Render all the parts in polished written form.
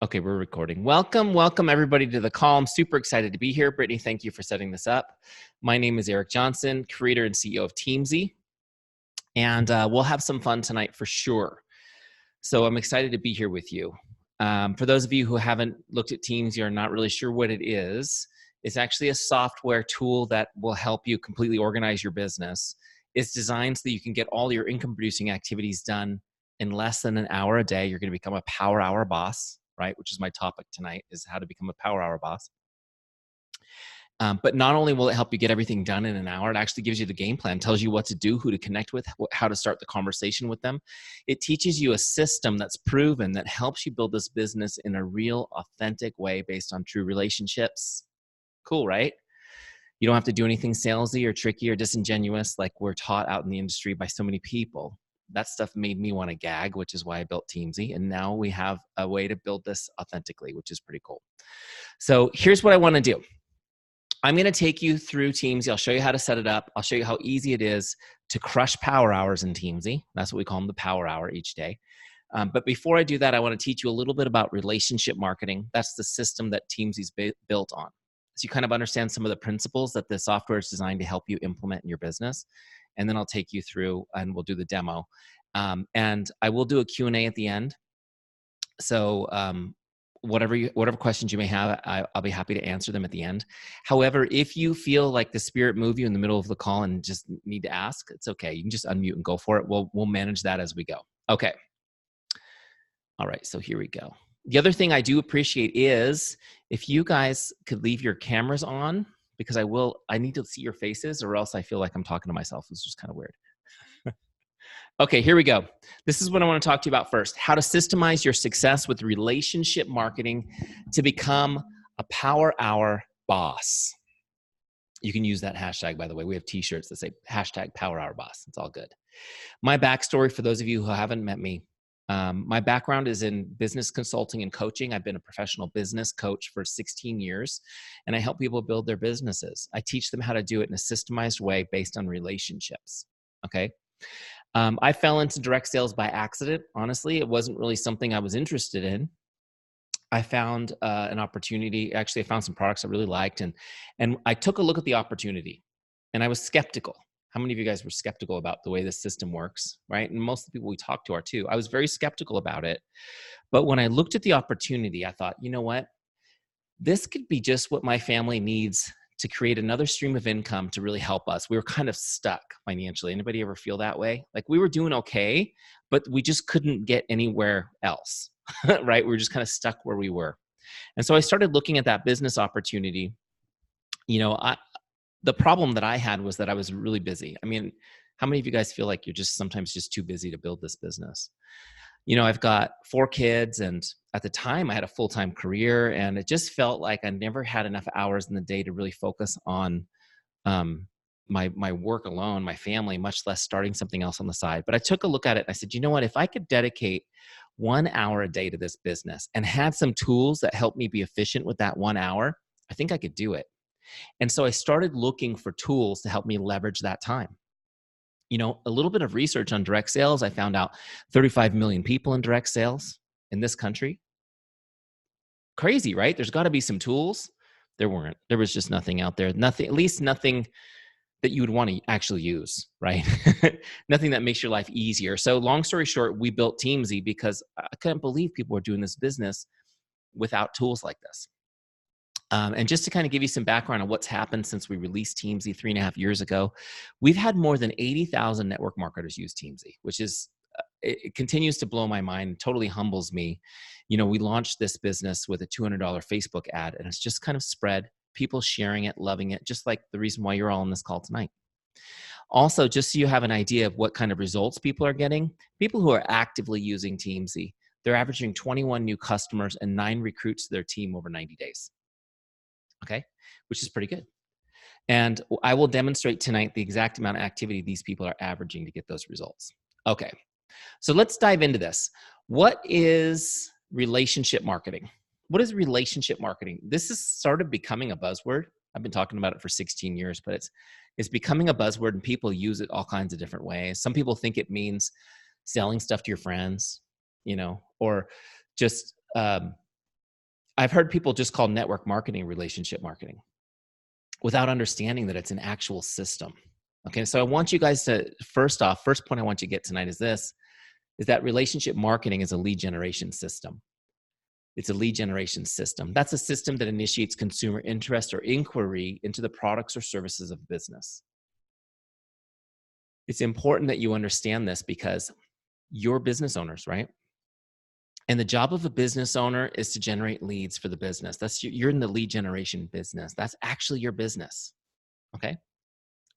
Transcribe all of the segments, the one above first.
Okay, we're recording. Welcome everybody to the call. I'm super excited to be here. Brittany, thank you for setting this up. My name is Eric Johnson, creator and CEO of Teamzy, and we'll have some fun tonight for sure. So I'm excited to be here with you. For those of you who haven't looked at Teamzy or are not really sure what it is, it's actually a software tool that will help you completely organize your business. It's designed so that you can get all your income-producing activities done in less than an hour a day. You're going to become a power hour boss, right? Which is my topic tonight, is how to become a power hour boss. But not only will it help you get everything done in an hour, it actually gives you the game plan, tells you what to do, who to connect with, how to start the conversation with them. It teaches you a system that's proven that helps you build this business in a real, authentic way based on true relationships. Cool, right? You don't have to do anything salesy or tricky or disingenuous like we're taught out in the industry by so many people. That stuff made me want to gag, which is why I built Teamzy. And now we have a way to build this authentically, which is pretty cool. So here's what I want to do. I'm going to take you through Teamzy. I'll show you how to set it up. I'll show you how easy it is to crush power hours in Teamzy. That's what we call them, the power hour each day. But before I do that, I want to teach you a little bit about relationship marketing. That's the system that Teamzy's built on. So you kind of understand some of the principles that the software is designed to help you implement in your business. And then I'll take you through and we'll do the demo. And I will do a Q&A at the end. So whatever questions you may have, I'll be happy to answer them at the end. However, if you feel like the spirit move you in the middle of the call and just need to ask, it's okay. You can just unmute and go for it. We'll manage that as we go. Okay. All right, so here we go. The other thing I do appreciate is if you guys could leave your cameras on, because I need to see your faces or else I feel like I'm talking to myself. It's just kind of weird. Okay, here we go. This is what I want to talk to you about first. How to systemize your success with relationship marketing to become a power hour boss. You can use that hashtag, by the way. We have t-shirts that say hashtag power hour boss. It's all good. My backstory, for those of you who haven't met me, my background is in business consulting and coaching. I've been a professional business coach for 16 years, and I help people build their businesses. I teach them how to do it in a systemized way based on relationships, okay? I fell into direct sales by accident. Honestly, it wasn't really something I was interested in. I found an opportunity. Actually, I found some products I really liked, and I took a look at the opportunity, and I was skeptical. How many of you guys were skeptical about the way this system works, right? And most of the people we talk to are too. I was very skeptical about it. But when I looked at the opportunity, I thought, you know what? This could be just what my family needs to create another stream of income to really help us. We were kind of stuck financially. Anybody ever feel that way? Like we were doing okay, but we just couldn't get anywhere else, right? We were just kind of stuck where we were. And so I started looking at that business opportunity. You know, the problem that I had was that I was really busy. I mean, how many of you guys feel like you're just sometimes just too busy to build this business? You know, I've got 4 kids, and at the time I had a full-time career, and it just felt like I never had enough hours in the day to really focus on my work alone, my family, much less starting something else on the side. But I took a look at it and I said, you know what, if I could dedicate 1 hour a day to this business and had some tools that help me be efficient with that 1 hour, I think I could do it. And so I started looking for tools to help me leverage that time. You know, a little bit of research on direct sales, I found out 35 million people in direct sales in this country. Crazy, right? There's got to be some tools. There weren't. There was just nothing out there. Nothing, at least nothing that you would want to actually use, right? Nothing that makes your life easier. So long story short, we built Teamzy because I couldn't believe people were doing this business without tools like this. And just to kind of give you some background on what's happened since we released Teamzy 3.5 years ago, we've had more than 80,000 network marketers use Teamzy, which is, it continues to blow my mind, totally humbles me. You know, we launched this business with a $200 Facebook ad, and it's just kind of spread, people sharing it, loving it, just like the reason why you're all on this call tonight. Also, just so you have an idea of what kind of results people are getting, people who are actively using Teamzy, they're averaging 21 new customers and 9 recruits to their team over 90 days. Okay, which is pretty good. And I will demonstrate tonight the exact amount of activity these people are averaging to get those results. Okay, so let's dive into this. What is relationship marketing? What is relationship marketing? This is sort of becoming a buzzword. I've been talking about it for 16 years, but it's becoming a buzzword and people use it all kinds of different ways. Some people think it means selling stuff to your friends, you know, or just I've heard people just call network marketing relationship marketing without understanding that it's an actual system. Okay, so I want you guys to, first point I want you to get tonight is this, is that relationship marketing is a lead generation system. It's a lead generation system. That's a system that initiates consumer interest or inquiry into the products or services of business. It's important that you understand this because you're business owners, right? And the job of a business owner is to generate leads for the business. You're in the lead generation business. That's actually your business. Okay.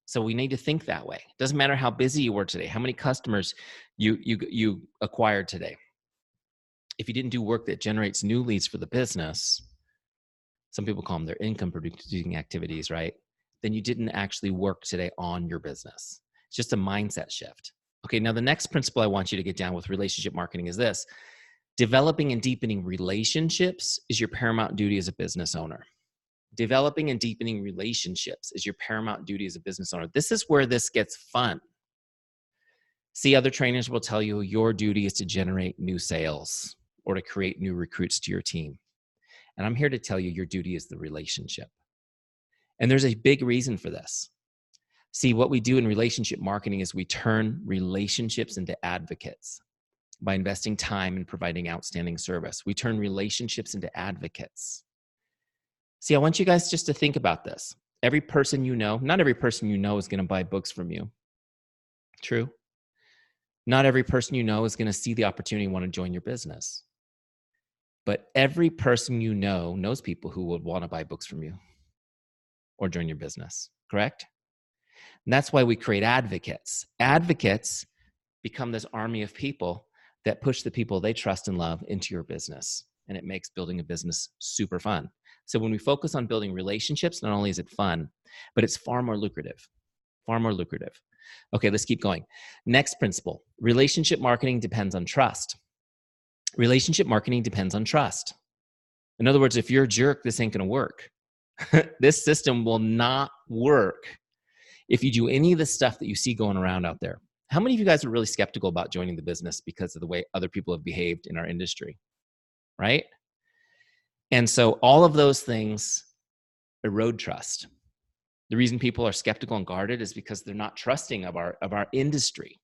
So we need to think that way. It doesn't matter how busy you were today, how many customers you acquired today. If you didn't do work that generates new leads for the business, some people call them their income producing activities, right? Then you didn't actually work today on your business. It's just a mindset shift. Okay, now the next principle I want you to get down with relationship marketing is this. Developing and deepening relationships is your paramount duty as a business owner. Developing and deepening relationships is your paramount duty as a business owner. This is where this gets fun. See, other trainers will tell you your duty is to generate new sales or to create new recruits to your team. And I'm here to tell you your duty is the relationship. And there's a big reason for this. See, what we do in relationship marketing is we turn relationships into advocates by investing time and providing outstanding service. We turn relationships into advocates. See, I want you guys just to think about this. Every person you know, not every person you know is going to buy books from you. True. Not every person you know is going to see the opportunity and want to join your business. But every person you know knows people who would want to buy books from you or join your business, correct? And that's why we create advocates. Advocates become this army of people that push the people they trust and love into your business. And it makes building a business super fun. So when we focus on building relationships, not only is it fun, but it's far more lucrative. Far more lucrative. Okay, let's keep going. Next principle, relationship marketing depends on trust. Relationship marketing depends on trust. In other words, if you're a jerk, this ain't gonna work. This system will not work if you do any of the stuff that you see going around out there. How many of you guys are really skeptical about joining the business because of the way other people have behaved in our industry, right? And so all of those things erode trust. The reason people are skeptical and guarded is because they're not trusting of our industry.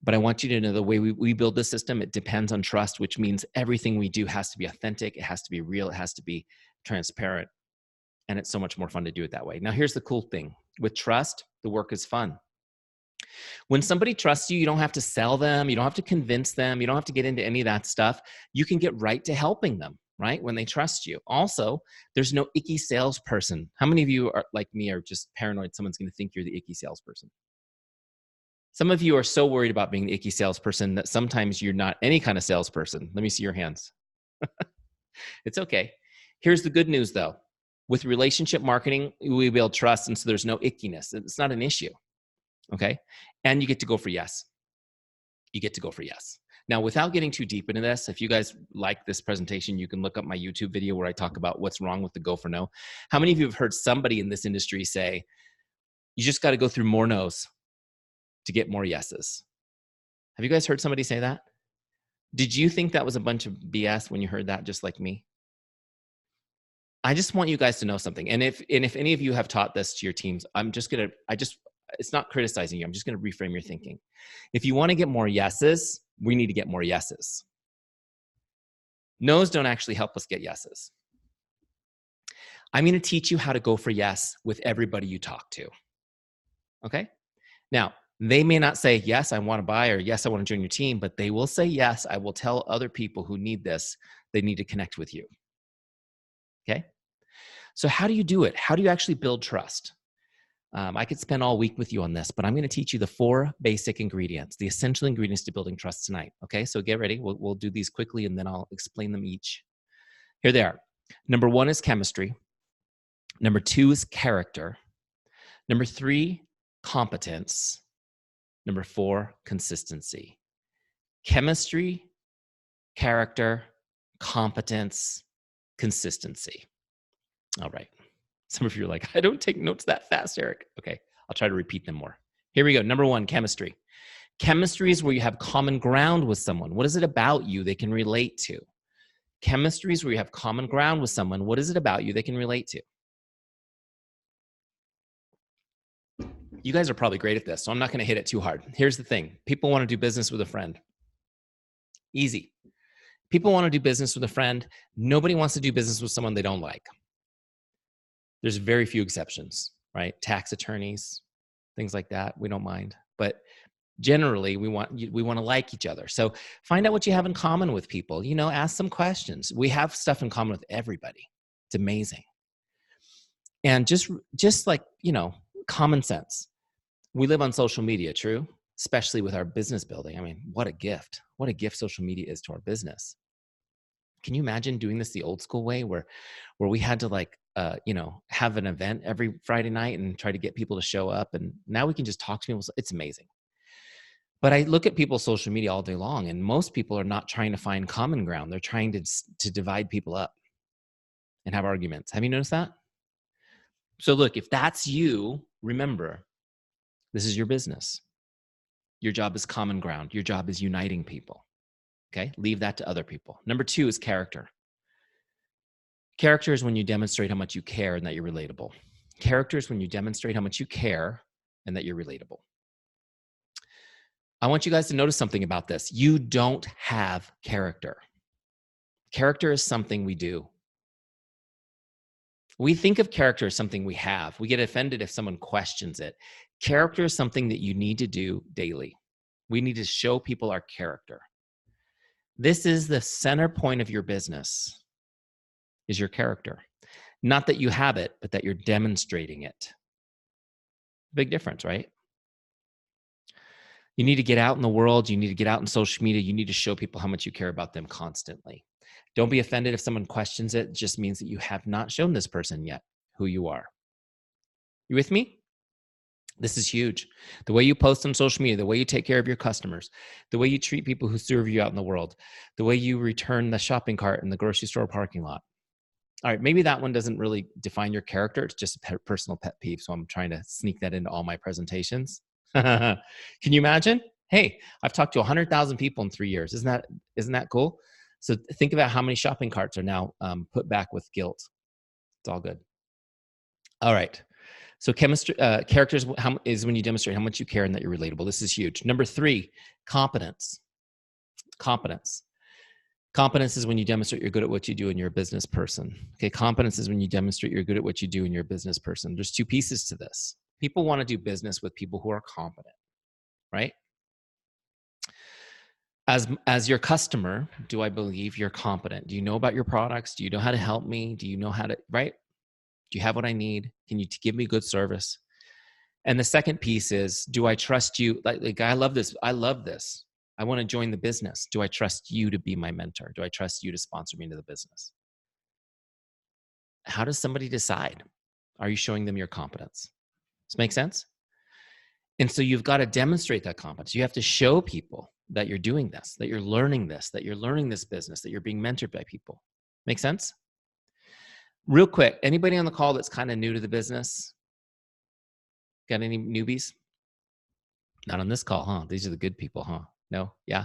But I want you to know the way we build this system, it depends on trust, which means everything we do has to be authentic, it has to be real, it has to be transparent. And it's so much more fun to do it that way. Now, here's the cool thing. With trust, the work is fun. When somebody trusts you, you don't have to sell them. You don't have to convince them. You don't have to get into any of that stuff. You can get right to helping them, right? When they trust you. Also, there's no icky salesperson. How many of you are like me are just paranoid someone's going to think you're the icky salesperson? Some of you are so worried about being the icky salesperson that sometimes you're not any kind of salesperson. Let me see your hands. It's okay. Here's the good news though. With relationship marketing, we build trust, and so there's no ickiness. It's not an issue, okay? And you get to go for yes. You get to go for yes. Now, without getting too deep into this, if you guys like this presentation, you can look up my YouTube video where I talk about what's wrong with the go for no. How many of you have heard somebody in this industry say, you just got to go through more no's to get more yeses? Have you guys heard somebody say that? Did you think that was a bunch of BS when you heard that, just like me? I just want you guys to know something. And if any of you have taught this to your teams, it's not criticizing you. I'm just going to reframe your thinking. If you want to get more yeses, we need to get more yeses. No's don't actually help us get yeses. I'm going to teach you how to go for yes with everybody you talk to. Okay? Now, they may not say, yes, I want to buy, or yes, I want to join your team, but they will say, yes, I will tell other people who need this, they need to connect with you. Okay? So how do you do it? How do you actually build trust? I could spend all week with you on this, but I'm going to teach you the 4 basic ingredients, the essential ingredients to building trust tonight. Okay, so get ready. We'll do these quickly, and then I'll explain them each. Here they are. Number 1 is chemistry. Number 2 is character. Number 3, competence. Number 4, consistency. Chemistry, character, competence, consistency. All right. Some of you are like, I don't take notes that fast, Eric. Okay, I'll try to repeat them more. Here we go. Number 1, chemistry. Chemistry is where you have common ground with someone. What is it about you they can relate to? Chemistry is where you have common ground with someone. What is it about you they can relate to? You guys are probably great at this, so I'm not going to hit it too hard. Here's the thing. People want to do business with a friend. Easy. People want to do business with a friend. Nobody wants to do business with someone they don't like. There's very few exceptions, right? Tax attorneys, things like that. We don't mind. But generally, we want to like each other. So find out what you have in common with people. Ask some questions. We have stuff in common with everybody. It's amazing. And just like, common sense. We live on social media, true? Especially with our business building. I mean, what a gift. What a gift social media is to our business. Can you imagine doing this the old school way where we had to have an event every Friday night and try to get people to show up? And now we can just talk to people. It's amazing. But I look at people's social media all day long, and most people are not trying to find common ground. They're trying to divide people up and have arguments. Have you noticed that? So look, if that's you, remember, this is your business. Your job is common ground. Your job is uniting people. Okay? Leave that to other people. Number 2 is character. Character is when you demonstrate how much you care and that you're relatable. Character is when you demonstrate how much you care and that you're relatable. I want you guys to notice something about this. You don't have character. Character is something we do. We think of character as something we have. We get offended if someone questions it. Character is something that you need to do daily. We need to show people our character. This is the center point of your business, is your character. Not that you have it, but that you're demonstrating it. Big difference, right? You need to get out in the world. You need to get out in social media. You need to show people how much you care about them constantly. Don't be offended if someone questions it. It just means that you have not shown this person yet who you are. You with me? This is huge. The way you post on social media, the way you take care of your customers, the way you treat people who serve you out in the world, the way you return the shopping cart in the grocery store parking lot. All right, maybe that one doesn't really define your character. It's just a personal pet peeve, so I'm trying to sneak that into all my presentations. Can you imagine? Hey, I've talked to 100,000 people in 3 years. Isn't that cool? So think about how many shopping carts are now put back with guilt. It's all good. All right. So character is when you demonstrate how much you care and that you're relatable. This is huge. Number 3, competence. Competence. Competence is when you demonstrate you're good at what you do and you're a business person. Okay, competence is when you demonstrate you're good at what you do and you're a business person. There's 2 pieces to this. People want to do business with people who are competent, right? As your customer, do I believe you're competent? Do you know about your products? Do you know how to help me? Do you know how to, right? Do you have what I need? Can you give me good service? And the second piece is, do I trust you? Like I love this. I love this. I want to join the business. Do I trust you to be my mentor? Do I trust you to sponsor me into the business? How does somebody decide? Are you showing them your competence? Does this make sense? And so you've got to demonstrate that competence. You have to show people that you're doing this, that you're learning this, that you're learning this business, that you're being mentored by people. Make sense? Real quick, anybody on the call that's kind of new to the business? Got any newbies? Not on this call, huh? These are the good people, huh? No? Yeah?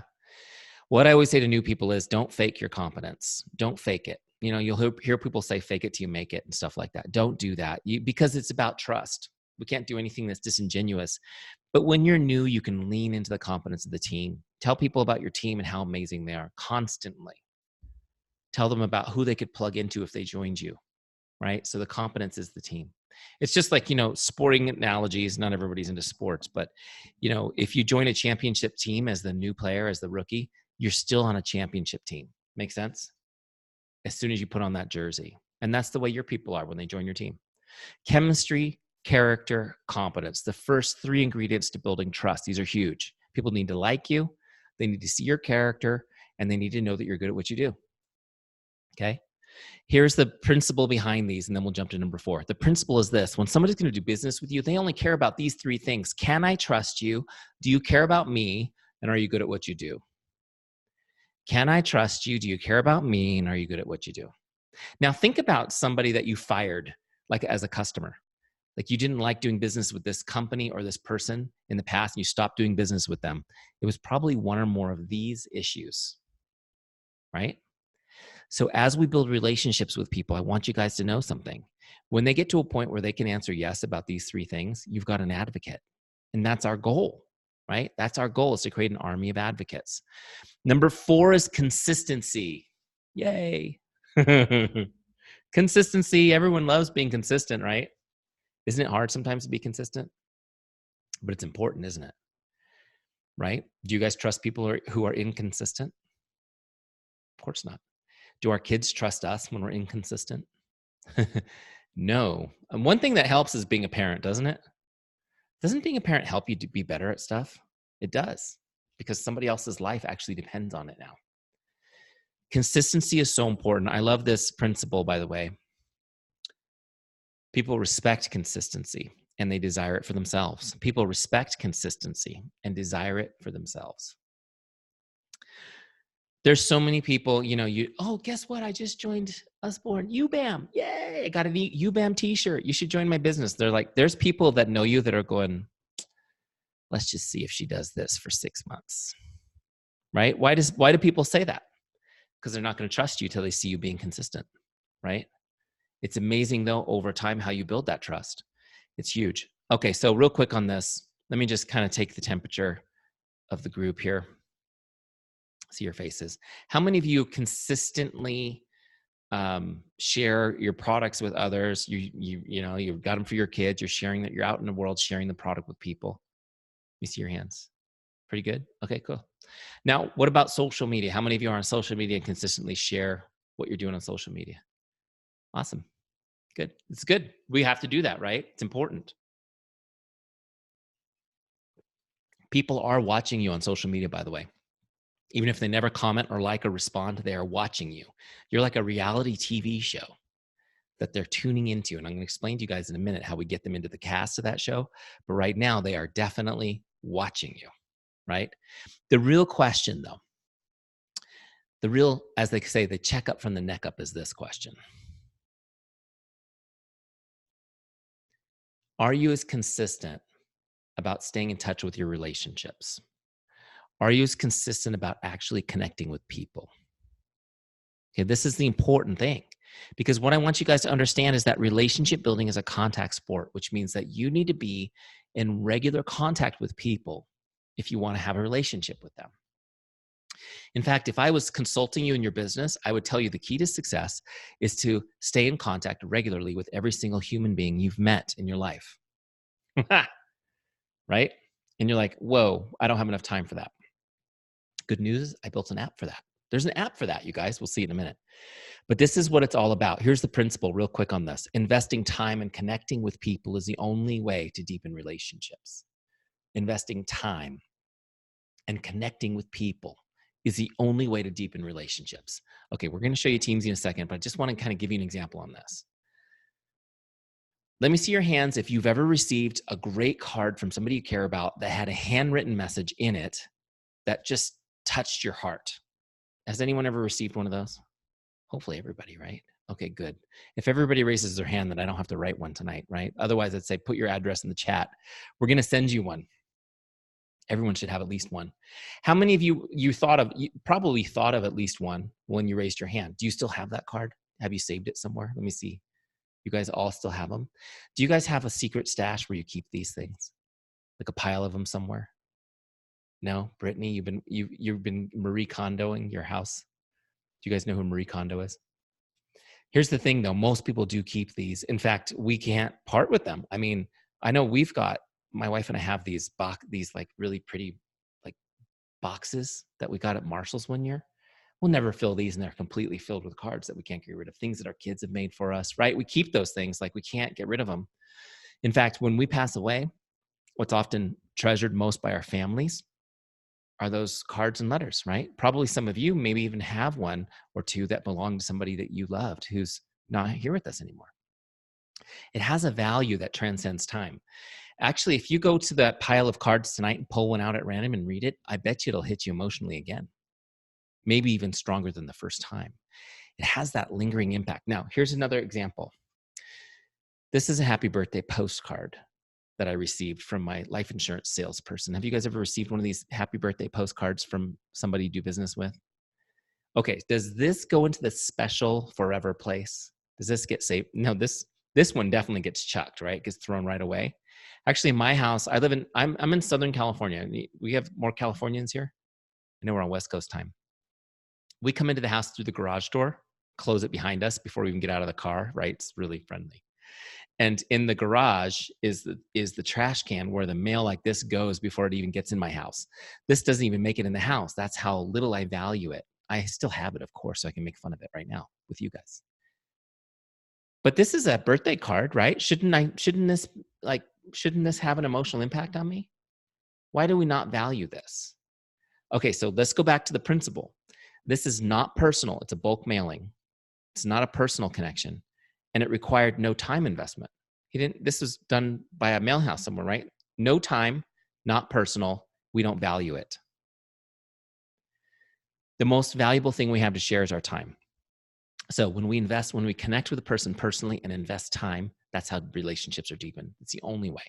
What I always say to new people is don't fake your competence. Don't fake it. You'll hear people say fake it till you make it and stuff like that. Don't do that because it's about trust. We can't do anything that's disingenuous. But when you're new, you can lean into the competence of the team. Tell people about your team and how amazing they are constantly. Tell them about who they could plug into if they joined you, right? So the competence is the team. It's just like, sporting analogies. Not everybody's into sports, but, if you join a championship team as the new player, as the rookie, you're still on a championship team. Make sense? As soon as you put on that jersey. And that's the way your people are when they join your team. Chemistry, character, competence. The first 3 ingredients to building trust. These are huge. People need to like you. They need to see your character, and they need to know that you're good at what you do. Okay? Here's the principle behind these, and then we'll jump to number 4. The principle is this. When somebody's going to do business with you, they only care about these 3 things. Can I trust you? Do you care about me? And are you good at what you do? Can I trust you? Do you care about me? And are you good at what you do? Now, think about somebody that you fired, like as a customer. Like you didn't like doing business with this company or this person in the past, and you stopped doing business with them. It was probably one or more of these issues, right? So as we build relationships with people, I want you guys to know something. When they get to a point where they can answer yes about these three things, you've got an advocate. And that's our goal, right? That's our goal, is to create an army of advocates. Number 4 is consistency. Yay. Consistency. Everyone loves being consistent, right? Isn't it hard sometimes to be consistent? But it's important, isn't it? Right? Do you guys trust people who are inconsistent? Of course not. Do our kids trust us when we're inconsistent? No. And one thing that helps is being a parent, doesn't it? Doesn't being a parent help you to be better at stuff? It does, because somebody else's life actually depends on it now. Consistency is so important. I love this principle, by the way. People respect consistency and they desire it for themselves. People respect consistency and desire it for themselves. There's so many people, oh, guess what? I just joined Usborne, UBAM. Yay, I got a neat UBAM t-shirt. You should join my business. They're like, there's people that know you that are going, let's just see if she does this for 6 months, right? Why do people say that? Because they're not going to trust you till they see you being consistent, right? It's amazing, though, over time, how you build that trust. It's huge. Okay, so real quick on this, let me just kind of take the temperature of the group here. See your faces. How many of you consistently share your products with others? You've got them for your kids. You're sharing that. You're out in the world sharing the product with people. You see your hands. Pretty good. Okay, cool. Now, what about social media? How many of you are on social media and consistently share what you're doing on social media? Awesome. Good. It's good. We have to do that, right? It's important. People are watching you on social media, by the way. Even if they never comment or like or respond, they are watching you. You're like a reality TV show that they're tuning into. And I'm going to explain to you guys in a minute how we get them into the cast of that show. But right now, they are definitely watching you, right? The real question, though, as they say, the checkup from the neck up is this question. Are you as consistent about staying in touch with your relationships? Are you as consistent about actually connecting with people? Okay, this is the important thing, because what I want you guys to understand is that relationship building is a contact sport, which means that you need to be in regular contact with people if you want to have a relationship with them. In fact, if I was consulting you in your business, I would tell you the key to success is to stay in contact regularly with every single human being you've met in your life. Right? And you're like, whoa, I don't have enough time for that. Good news, I built an app for that. There's an app for that, you guys. We'll see in a minute. But this is what it's all about. Here's the principle real quick on this. Investing time and connecting with people is the only way to deepen relationships. Investing time and connecting with people is the only way to deepen relationships. Okay, we're going to show you Teamzy in a second, but I just want to kind of give you an example on this. Let me see your hands if you've ever received a great card from somebody you care about that had a handwritten message in it that just touched your heart. Has anyone ever received one of those? Hopefully everybody, right? Okay, good. If everybody raises their hand, then I don't have to write one tonight, right? Otherwise, I'd say put your address in the chat. We're going to send you one. Everyone should have at least one. How many of you probably thought of at least one when you raised your hand? Do you still have that card? Have you saved it somewhere? Let me see. You guys all still have them? Do you guys have a secret stash where you keep these things? Like a pile of them somewhere? No? Brittany, you've been Marie Kondoing your house? Do you guys know who Marie Kondo is? Here's the thing, though. Most people do keep these. In fact, we can't part with them. I mean, I know my wife and I have these like really pretty like boxes that we got at Marshall's one year. We'll never fill these, and they're completely filled with cards that we can't get rid of, things that our kids have made for us, right? We keep those things, like we can't get rid of them. In fact, when we pass away, what's often treasured most by our families are those cards and letters, right? Probably some of you maybe even have one or two that belong to somebody that you loved who's not here with us anymore. It has a value that transcends time. Actually, if you go to that pile of cards tonight and pull one out at random and read it, I bet you it'll hit you emotionally again. Maybe even stronger than the first time. It has that lingering impact. Now, here's another example. This is a happy birthday postcard that I received from my life insurance salesperson. Have you guys ever received one of these happy birthday postcards from somebody you do business with? Okay, does this go into the special forever place? Does this get saved? No, this one definitely gets chucked, right? Gets thrown right away. Actually, in my house, I'm in Southern California. We have more Californians here. I know we're on West Coast time. We come into the house through the garage door, close it behind us before we even get out of the car, right? It's really friendly. And in the garage is the trash can where the mail like this goes before it even gets in my house. This doesn't even make it in the house. That's how little I value it. I still have it, of course, so I can make fun of it right now with you guys. But this is a birthday card, right? Shouldn't this have an emotional impact on me? Why do we not value this? Okay, so let's go back to the principle. This is not personal. It's a bulk mailing. It's not a personal connection, and it required no time investment. This was done by a mail house somewhere, right? No time, not personal. We don't value it. The most valuable thing we have to share is our time. So when we connect with a person personally and invest time, that's how relationships are deepened. It's the only way.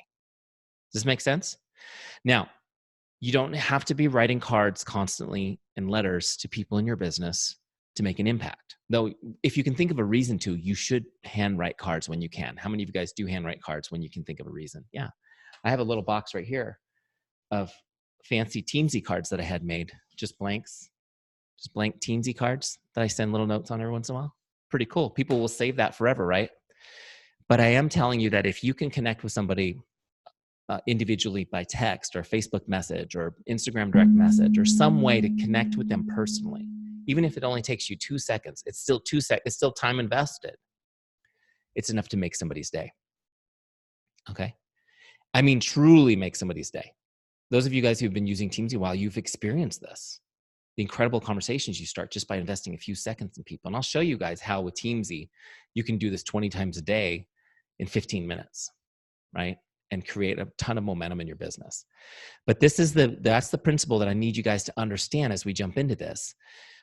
Does this make sense? Now, you don't have to be writing cards constantly and letters to people in your business to make an impact. Though, if you can think of a reason to, you should handwrite cards when you can. How many of you guys do handwrite cards when you can think of a reason? Yeah. I have a little box right here of fancy Teamzy cards that I had made, just blanks, just blank Teamzy cards that I send little notes on every once in a while. Pretty cool. People will save that forever, right? But I am telling you that if you can connect with somebody individually by text or Facebook message or Instagram direct message or some way to connect with them personally, even if it only takes you 2 seconds, it's still 2 seconds. It's still time invested. It's enough to make somebody's day. Okay. I mean, truly make somebody's day. Those of you guys who've been using Teamzy a while, you've experienced this. The incredible conversations you start just by investing a few seconds in people. And I'll show you guys how with Teamzy, you can do this 20 times a day in 15 minutes, right? And create a ton of momentum in your business. But that's the principle that I need you guys to understand as we jump into this,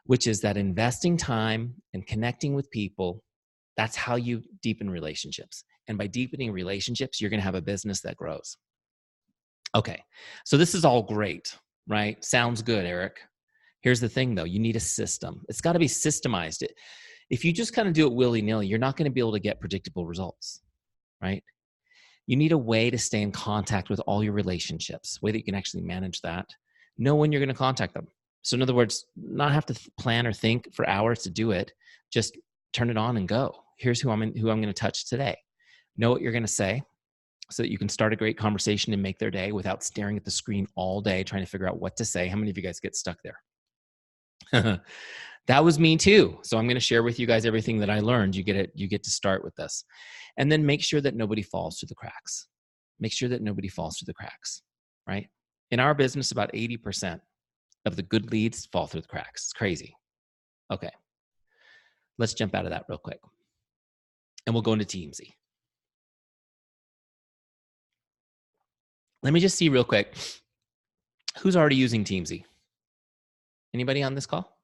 which is that investing time and connecting with people, that's how you deepen relationships. And by deepening relationships, you're going to have a business that grows. Okay, so this is all great, right? Sounds good, Eric. Here's the thing, though. You need a system. It's got to be systemized. If you just kind of do it willy-nilly, you're not going to be able to get predictable results, right? You need a way to stay in contact with all your relationships, a way that you can actually manage that, know when you're going to contact them. So in other words, not have to plan or think for hours to do it. Just turn it on and go. Here's who I'm going to touch today. Know what you're going to say so that you can start a great conversation and make their day without staring at the screen all day trying to figure out what to say. How many of you guys get stuck there? That was me too. So I'm going to share with you guys everything that I learned. You get to start with this. And then make sure that nobody falls through the cracks. Make sure that nobody falls through the cracks, right? In our business, about 80% of the good leads fall through the cracks. It's crazy. Okay. Let's jump out of that real quick. And we'll go into Teamzy. Let me just see real quick. Who's already using Teamzy? Anybody on this call?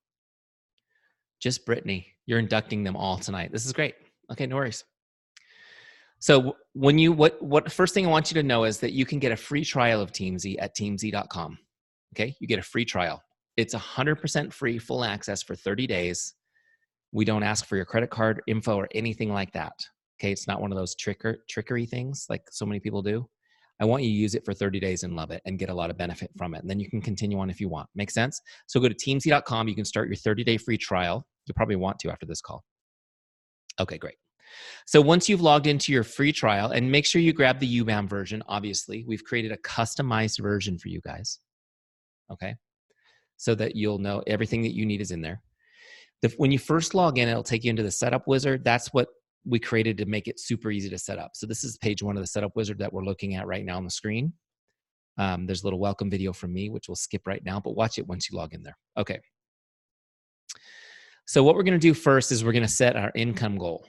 Just Brittany. You're inducting them all tonight. This is great. Okay, no worries. So when what first thing I want you to know is that you can get a free trial of Teamzy at teamzy.com. Okay, you get a free trial. It's 100% free, full access for 30 days. We don't ask for your credit card info or anything like that. Okay, it's not one of those trickery things like so many people do. I want you to use it for 30 days and love it and get a lot of benefit from it. And then you can continue on if you want. Make sense? So go to teamzy.com. You can start your 30-day free trial. You'll probably want to after this call. Okay, great. So once you've logged into your free trial, and make sure you grab the UBAM version, obviously. We've created a customized version for you guys, okay? So that you'll know everything that you need is in there. When you first log in, it'll take you into the setup wizard. That's what we created to make it super easy to set up. So this is page 1 of the setup wizard that we're looking at right now on the screen. There's a little welcome video from me, which we'll skip right now, but watch it once you log in there. Okay. So what we're going to do first is we're going to set our income goal.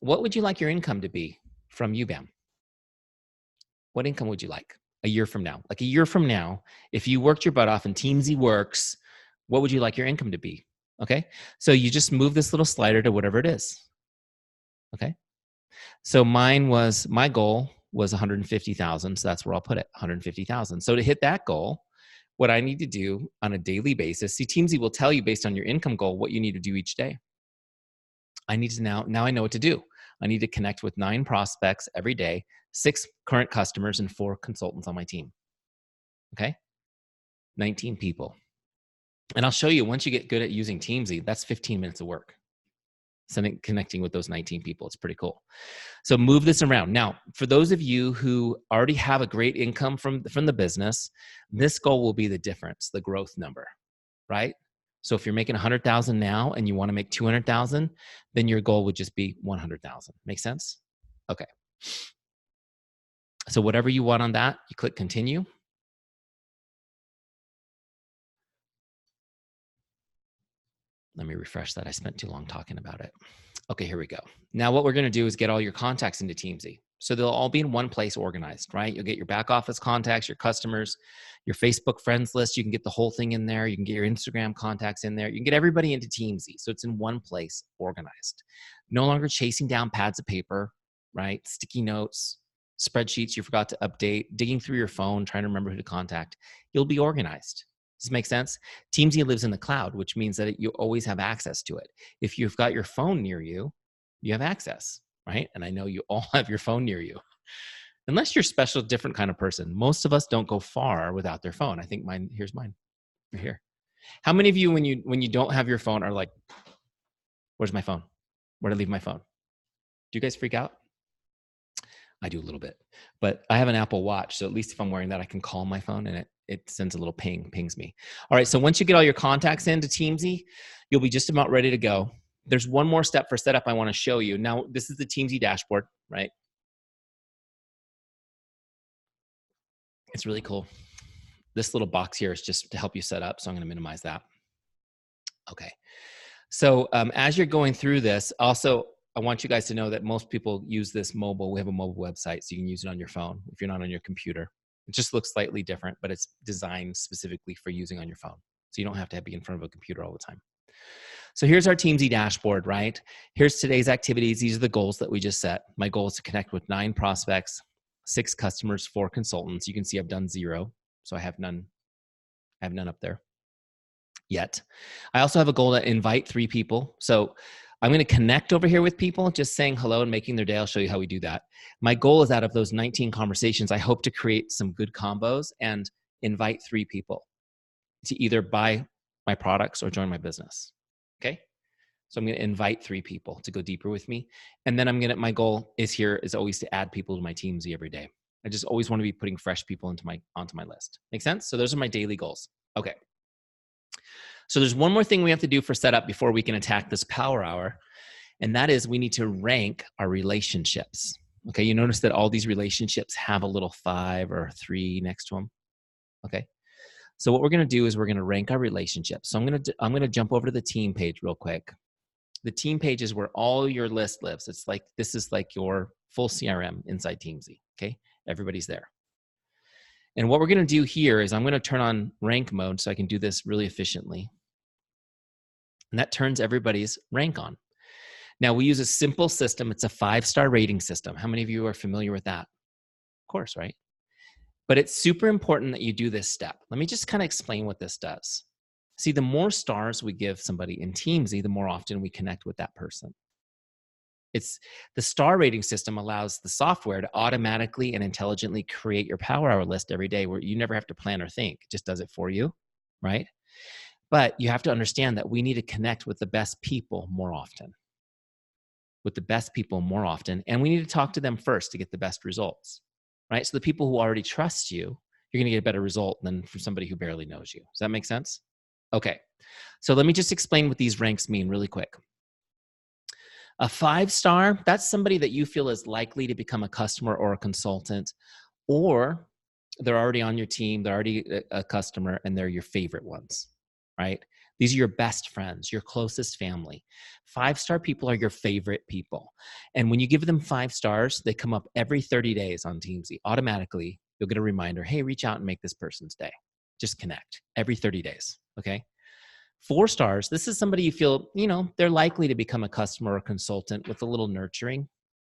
What would you like your income to be from UBAM? What income would you like a year from now? Like a year from now, if you worked your butt off and Teamzy works, what would you like your income to be? Okay. So you just move this little slider to whatever it is. Okay. So my goal was 150,000. So that's where I'll put it, 150,000. So to hit that goal, what I need to do on a daily basis. See, Teamzy will tell you based on your income goal what you need to do each day. I need to now I know what to do. I need to connect with 9 prospects every day, 6 current customers, and 4 consultants on my team. Okay? 19 people. And I'll show you, once you get good at using Teamzy, that's 15 minutes of work. Connecting with those 19 people. It's pretty cool. So move this around. Now, for those of you who already have a great income from the business, this goal will be the difference, the growth number, right? So if you're making 100,000 now and you want to make 200,000, then your goal would just be 100,000. Make sense? Okay. So whatever you want on that, you click continue. Let me refresh that. I spent too long talking about it. Okay, here we go. Now what we're going to do is get all your contacts into Teamzy. So they'll all be in one place organized, right? You'll get your back office contacts, your customers, your Facebook friends list. You can get the whole thing in there. You can get your Instagram contacts in there. You can get everybody into Teamzy. So it's in one place organized. No longer chasing down pads of paper, right? Sticky notes, spreadsheets you forgot to update, digging through your phone, trying to remember who to contact. You'll be organized. Does this make sense? Teamzy lives in the cloud, which means that you always have access to it. If you've got your phone near you, you have access, right? And I know you all have your phone near you. Unless you're a special, different kind of person. Most of us don't go far without their phone. I think here's mine, right here. How many of you, when you don't have your phone, are like, where's my phone? Where did I leave my phone? Do you guys freak out? I do a little bit, but I have an Apple Watch. So at least if I'm wearing that, I can call my phone and it sends a little pings me. All right. So once you get all your contacts into Teamzy, you'll be just about ready to go. There's one more step for setup I want to show you. Now, this is the Teamzy dashboard, right? It's really cool. This little box here is just to help you set up. So I'm going to minimize that. Okay. So as you're going through this, also, I want you guys to know that most people use this mobile. We have a mobile website, so you can use it on your phone if you're not on your computer. It just looks slightly different, but it's designed specifically for using on your phone. So you don't have to be in front of a computer all the time. So here's our Teamzy dashboard, right? Here's today's activities. These are the goals that we just set. My goal is to connect with 9 prospects, 6 customers, 4 consultants. You can see I've done 0, so I have none up there yet. I also have a goal to invite 3 people. So I'm going to connect over here with people, just saying hello and making their day. I'll show you how we do that. My goal is, out of those 19 conversations, I hope to create some good combos and invite 3 people to either buy my products or join my business. Okay. So I'm going to invite 3 people to go deeper with me. And then my goal is always to add people to my Teamzy every day. I just always want to be putting fresh people onto my list. Make sense? So those are my daily goals. Okay. So there's one more thing we have to do for setup before we can attack this power hour. And that is, we need to rank our relationships. Okay. You notice that all these relationships have a little 5 or 3 next to them. Okay. So what we're going to do is we're going to rank our relationships. So I'm going to jump over to the team page real quick. The team page is where all your list lives. This is like your full CRM inside Teamzy. Okay. Everybody's there. And what we're going to do here is I'm going to turn on rank mode so I can do this really efficiently. And that turns everybody's rank on. Now, we use a simple system. It's a 5-star rating system. How many of you are familiar with that? Of course, right? But it's super important that you do this step. Let me just kind of explain what this does. See, the more stars we give somebody in Teamzy, the more often we connect with that person. The star rating system allows the software to automatically and intelligently create your power hour list every day, where you never have to plan or think. It just does it for you, right? But you have to understand that we need to connect with the best people more often. And we need to talk to them first to get the best results, right? So the people who already trust you, you're going to get a better result than from somebody who barely knows you. Does that make sense? Okay. So let me just explain what these ranks mean really quick. A 5-star, that's somebody that you feel is likely to become a customer or a consultant, or they're already on your team, they're already a customer, and they're your favorite ones, right? These are your best friends, your closest family. 5-star people are your favorite people. And when you give them 5 stars, they come up every 30 days on Teamzy. Automatically, you'll get a reminder, hey, reach out and make this person's day. Just connect every 30 days, okay? 4 stars, this is somebody you feel, they're likely to become a customer or consultant with a little nurturing,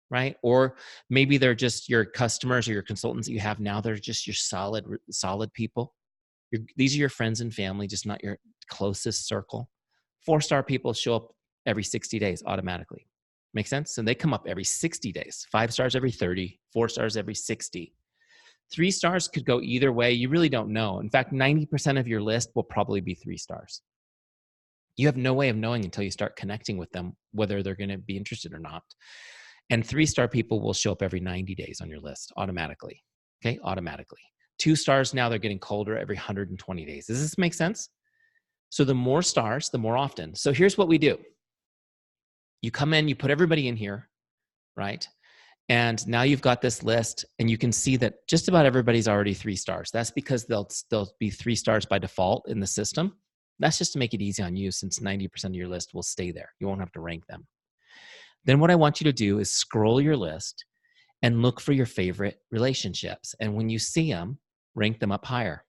right? Or maybe they're just your customers or your consultants that you have now. They're just your solid people. These are your friends and family, just not your closest circle. 4-star people show up every 60 days automatically. Make sense? So they come up every 60 days. 5 stars every 30, 4 stars every 60. 3 stars could go either way. You really don't know. In fact, 90% of your list will probably be 3 stars. You have no way of knowing until you start connecting with them, whether they're going to be interested or not. And 3-star people will show up every 90 days on your list automatically. Okay, automatically. 2 stars now, they're getting colder every 120 days. Does this make sense? So the more stars, the more often. So here's what we do. You come in, you put everybody in here, right? And now you've got this list, and you can see that just about everybody's already 3 stars. That's because they'll be 3 stars by default in the system. That's just to make it easy on you, since 90% of your list will stay there. You won't have to rank them. Then what I want you to do is scroll your list and look for your favorite relationships. And when you see them, rank them up higher.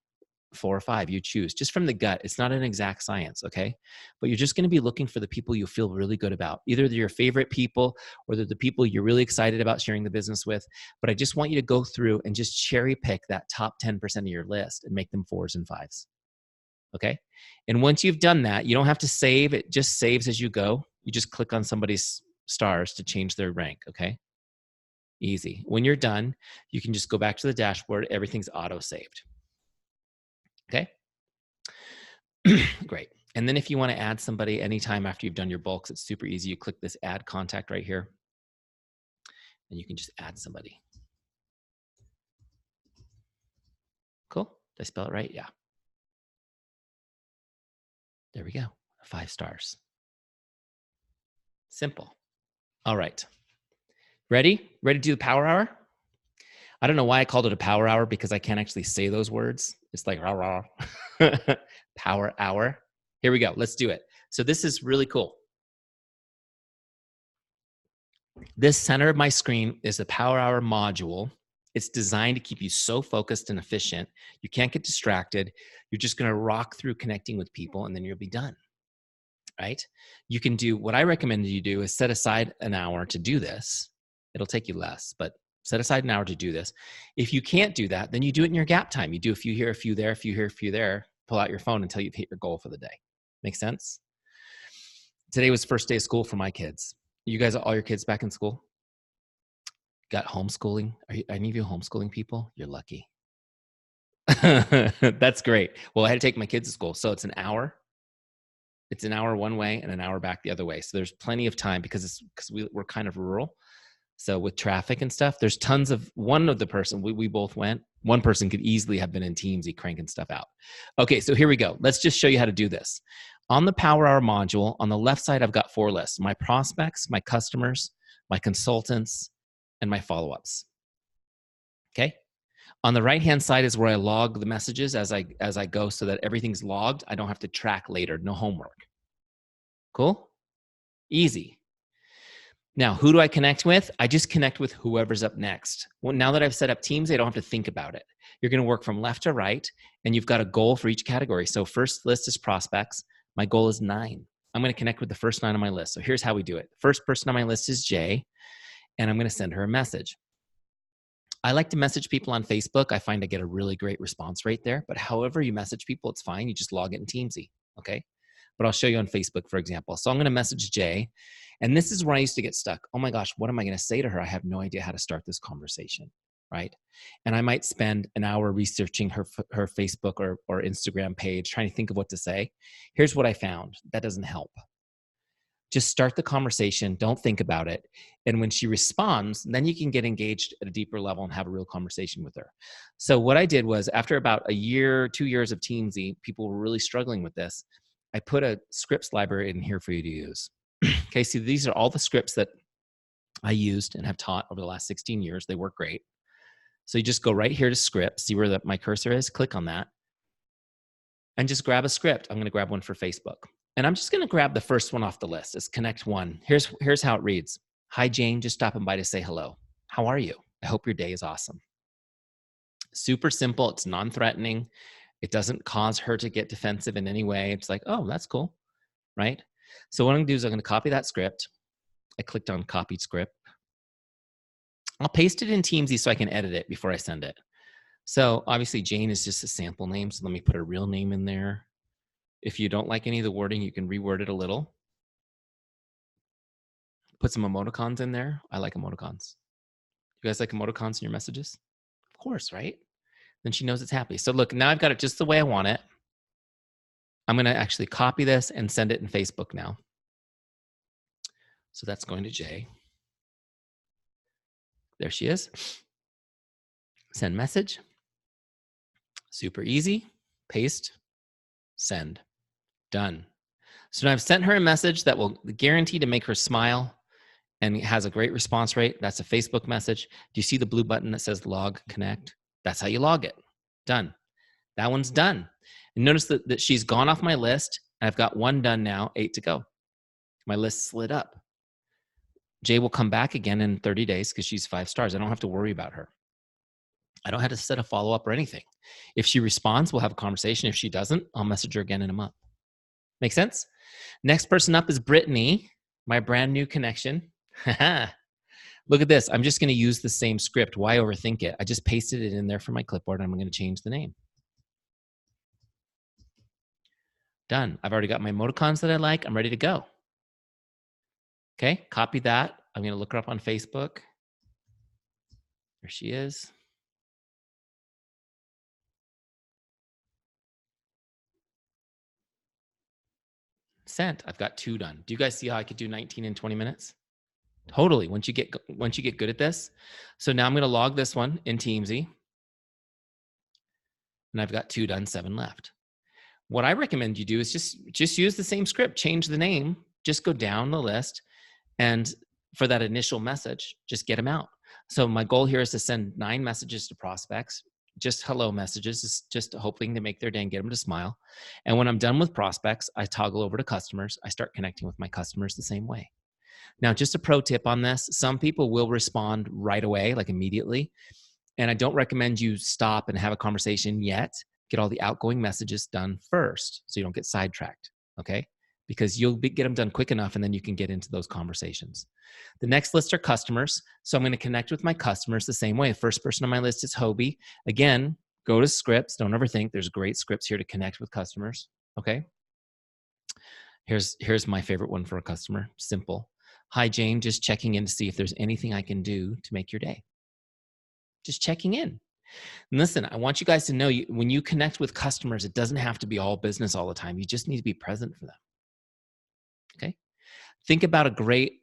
4 or 5, you choose, just from the gut. It's not an exact science, okay? But you're just going to be looking for the people you feel really good about. Either they're your favorite people, or they're the people you're really excited about sharing the business with. But I just want you to go through and just cherry pick that top 10% of your list and make them 4s and 5s, okay? And once you've done that, you don't have to save. It just saves as you go. You just click on somebody's stars to change their rank, okay? Easy. When you're done, you can just go back to the dashboard. Everything's auto-saved. Okay? Great. And then if you want to add somebody anytime after you've done your bulks, it's super easy. You click this add contact right here, and you can just add somebody. Cool. Did I spell it right? Yeah. There we go. 5 stars. Simple. All right. Ready? Ready to do the power hour? I don't know why I called it a power hour, because I can't actually say those words. It's like rah, rah. Power hour. Here we go. Let's do it. So this is really cool. This center of my screen is the power hour module. It's designed to keep you so focused and efficient. You can't get distracted. You're just going to rock through connecting with people, and then you'll be done. Right? You can do what I recommend you do is set aside an hour to do this. It'll take you less, but set aside an hour to do this. If you can't do that, then you do it in your gap time. You do a few here, a few there, a few here, a few there. Pull out your phone until you've hit your goal for the day. Make sense? Today was first day of school for my kids. You guys, all your kids back in school? Got homeschooling? Are any of you homeschooling people? You're lucky. That's great. Well, I had to take my kids to school. So it's an hour. It's an hour one way and an hour back the other way. So there's plenty of time, because we're kind of rural. So with traffic and stuff, there's tons of, we both went. One person could easily have been in Teamzy cranking stuff out. Okay, so here we go. Let's just show you how to do this. On the Power Hour module, on the left side, I've got 4 lists: my prospects, my customers, my consultants, and my follow-ups. Okay? On the right-hand side is where I log the messages as I go, so that everything's logged. I don't have to track later. No homework. Cool? Easy. Now, who do I connect with? I just connect with whoever's up next. Well, now that I've set up Teams, I don't have to think about it. You're going to work from left to right, and you've got a goal for each category. So first list is prospects. My goal is 9. I'm going to connect with the first 9 on my list. So here's how we do it. First person on my list is Jay, and I'm going to send her a message. I like to message people on Facebook. I find I get a really great response rate there. But however you message people, it's fine. You just log it in Teamzy, okay? But I'll show you on Facebook, for example. So I'm going to message Jay. And this is where I used to get stuck. Oh my gosh, what am I going to say to her? I have no idea how to start this conversation, right? And I might spend an hour researching her Facebook or Instagram page, trying to think of what to say. Here's what I found. That doesn't help. Just start the conversation. Don't think about it. And when she responds, then you can get engaged at a deeper level and have a real conversation with her. So what I did was, after about a year, 2 years of Teamzy, people were really struggling with this. I put a scripts library in here for you to use. Okay, so these are all the scripts that I used and have taught over the last 16 years. They work great. So you just go right here to scripts, see where my cursor is, click on that, and just grab a script. I'm going to grab one for Facebook. And I'm just going to grab the first one off the list. It's connect one. Here's how it reads. Hi, Jane, just stopping by to say hello. How are you? I hope your day is awesome. Super simple. It's non-threatening. It doesn't cause her to get defensive in any way. It's like, oh, that's cool, right? So what I'm going to do is I'm going to copy that script. I clicked on copied script. I'll paste it in Teamzy so I can edit it before I send it. So obviously Jane is just a sample name. So let me put a real name in there. If you don't like any of the wording, you can reword it a little. Put some emoticons in there. I like emoticons. You guys like emoticons in your messages? Of course, right? Then she knows it's happy. So look, now I've got it just the way I want it. I'm going to actually copy this and send it in Facebook now. So that's going to Jay. There she is. Send message. Super easy. Paste. Send. Done. So now I've sent her a message that will guarantee to make her smile and it has a great response rate. That's a Facebook message. Do you see the blue button that says log connect? That's how you log it. Done. That one's done. And notice that she's gone off my list. I've got one done now, 8 to go. My list slid up. Jay will come back again in 30 days because she's 5 stars. I don't have to worry about her. I don't have to set a follow-up or anything. If she responds, we'll have a conversation. If she doesn't, I'll message her again in a month. Make sense? Next person up is Brittany, my brand new connection. Look at this. I'm just going to use the same script. Why overthink it? I just pasted it in there for my clipboard. And I'm going to change the name. Done. I've already got my emoticons that I like. I'm ready to go. Okay, copy that. I'm going to look her up on Facebook. There she is. Sent. I've got 2 done. Do you guys see how I could do 19 in 20 minutes? Totally. Once you get good at this. So now I'm going to log this one in Teamzy. And I've got 2 done, 7 left. What I recommend you do is just use the same script, change the name, just go down the list, and for that initial message, just get them out. So my goal here is to send 9 messages to prospects, just hello messages, just hoping to make their day and get them to smile. And when I'm done with prospects, I toggle over to customers. I start connecting with my customers the same way. Now, just a pro tip on this, some people will respond right away, like immediately. And I don't recommend you stop and have a conversation yet. Get all the outgoing messages done first so you don't get sidetracked, okay? Because you'll get them done quick enough and then you can get into those conversations. The next list are customers. So I'm going to connect with my customers the same way. The first person on my list is Hobie. Again, go to scripts. Don't overthink. There's great scripts here to connect with customers, okay? Here's my favorite one for a customer. Simple. Hi, Jane. Just checking in to see if there's anything I can do to make your day. Just checking in. And listen, I want you guys to know when you connect with customers, it doesn't have to be all business all the time. You just need to be present for them. Okay. Think about a great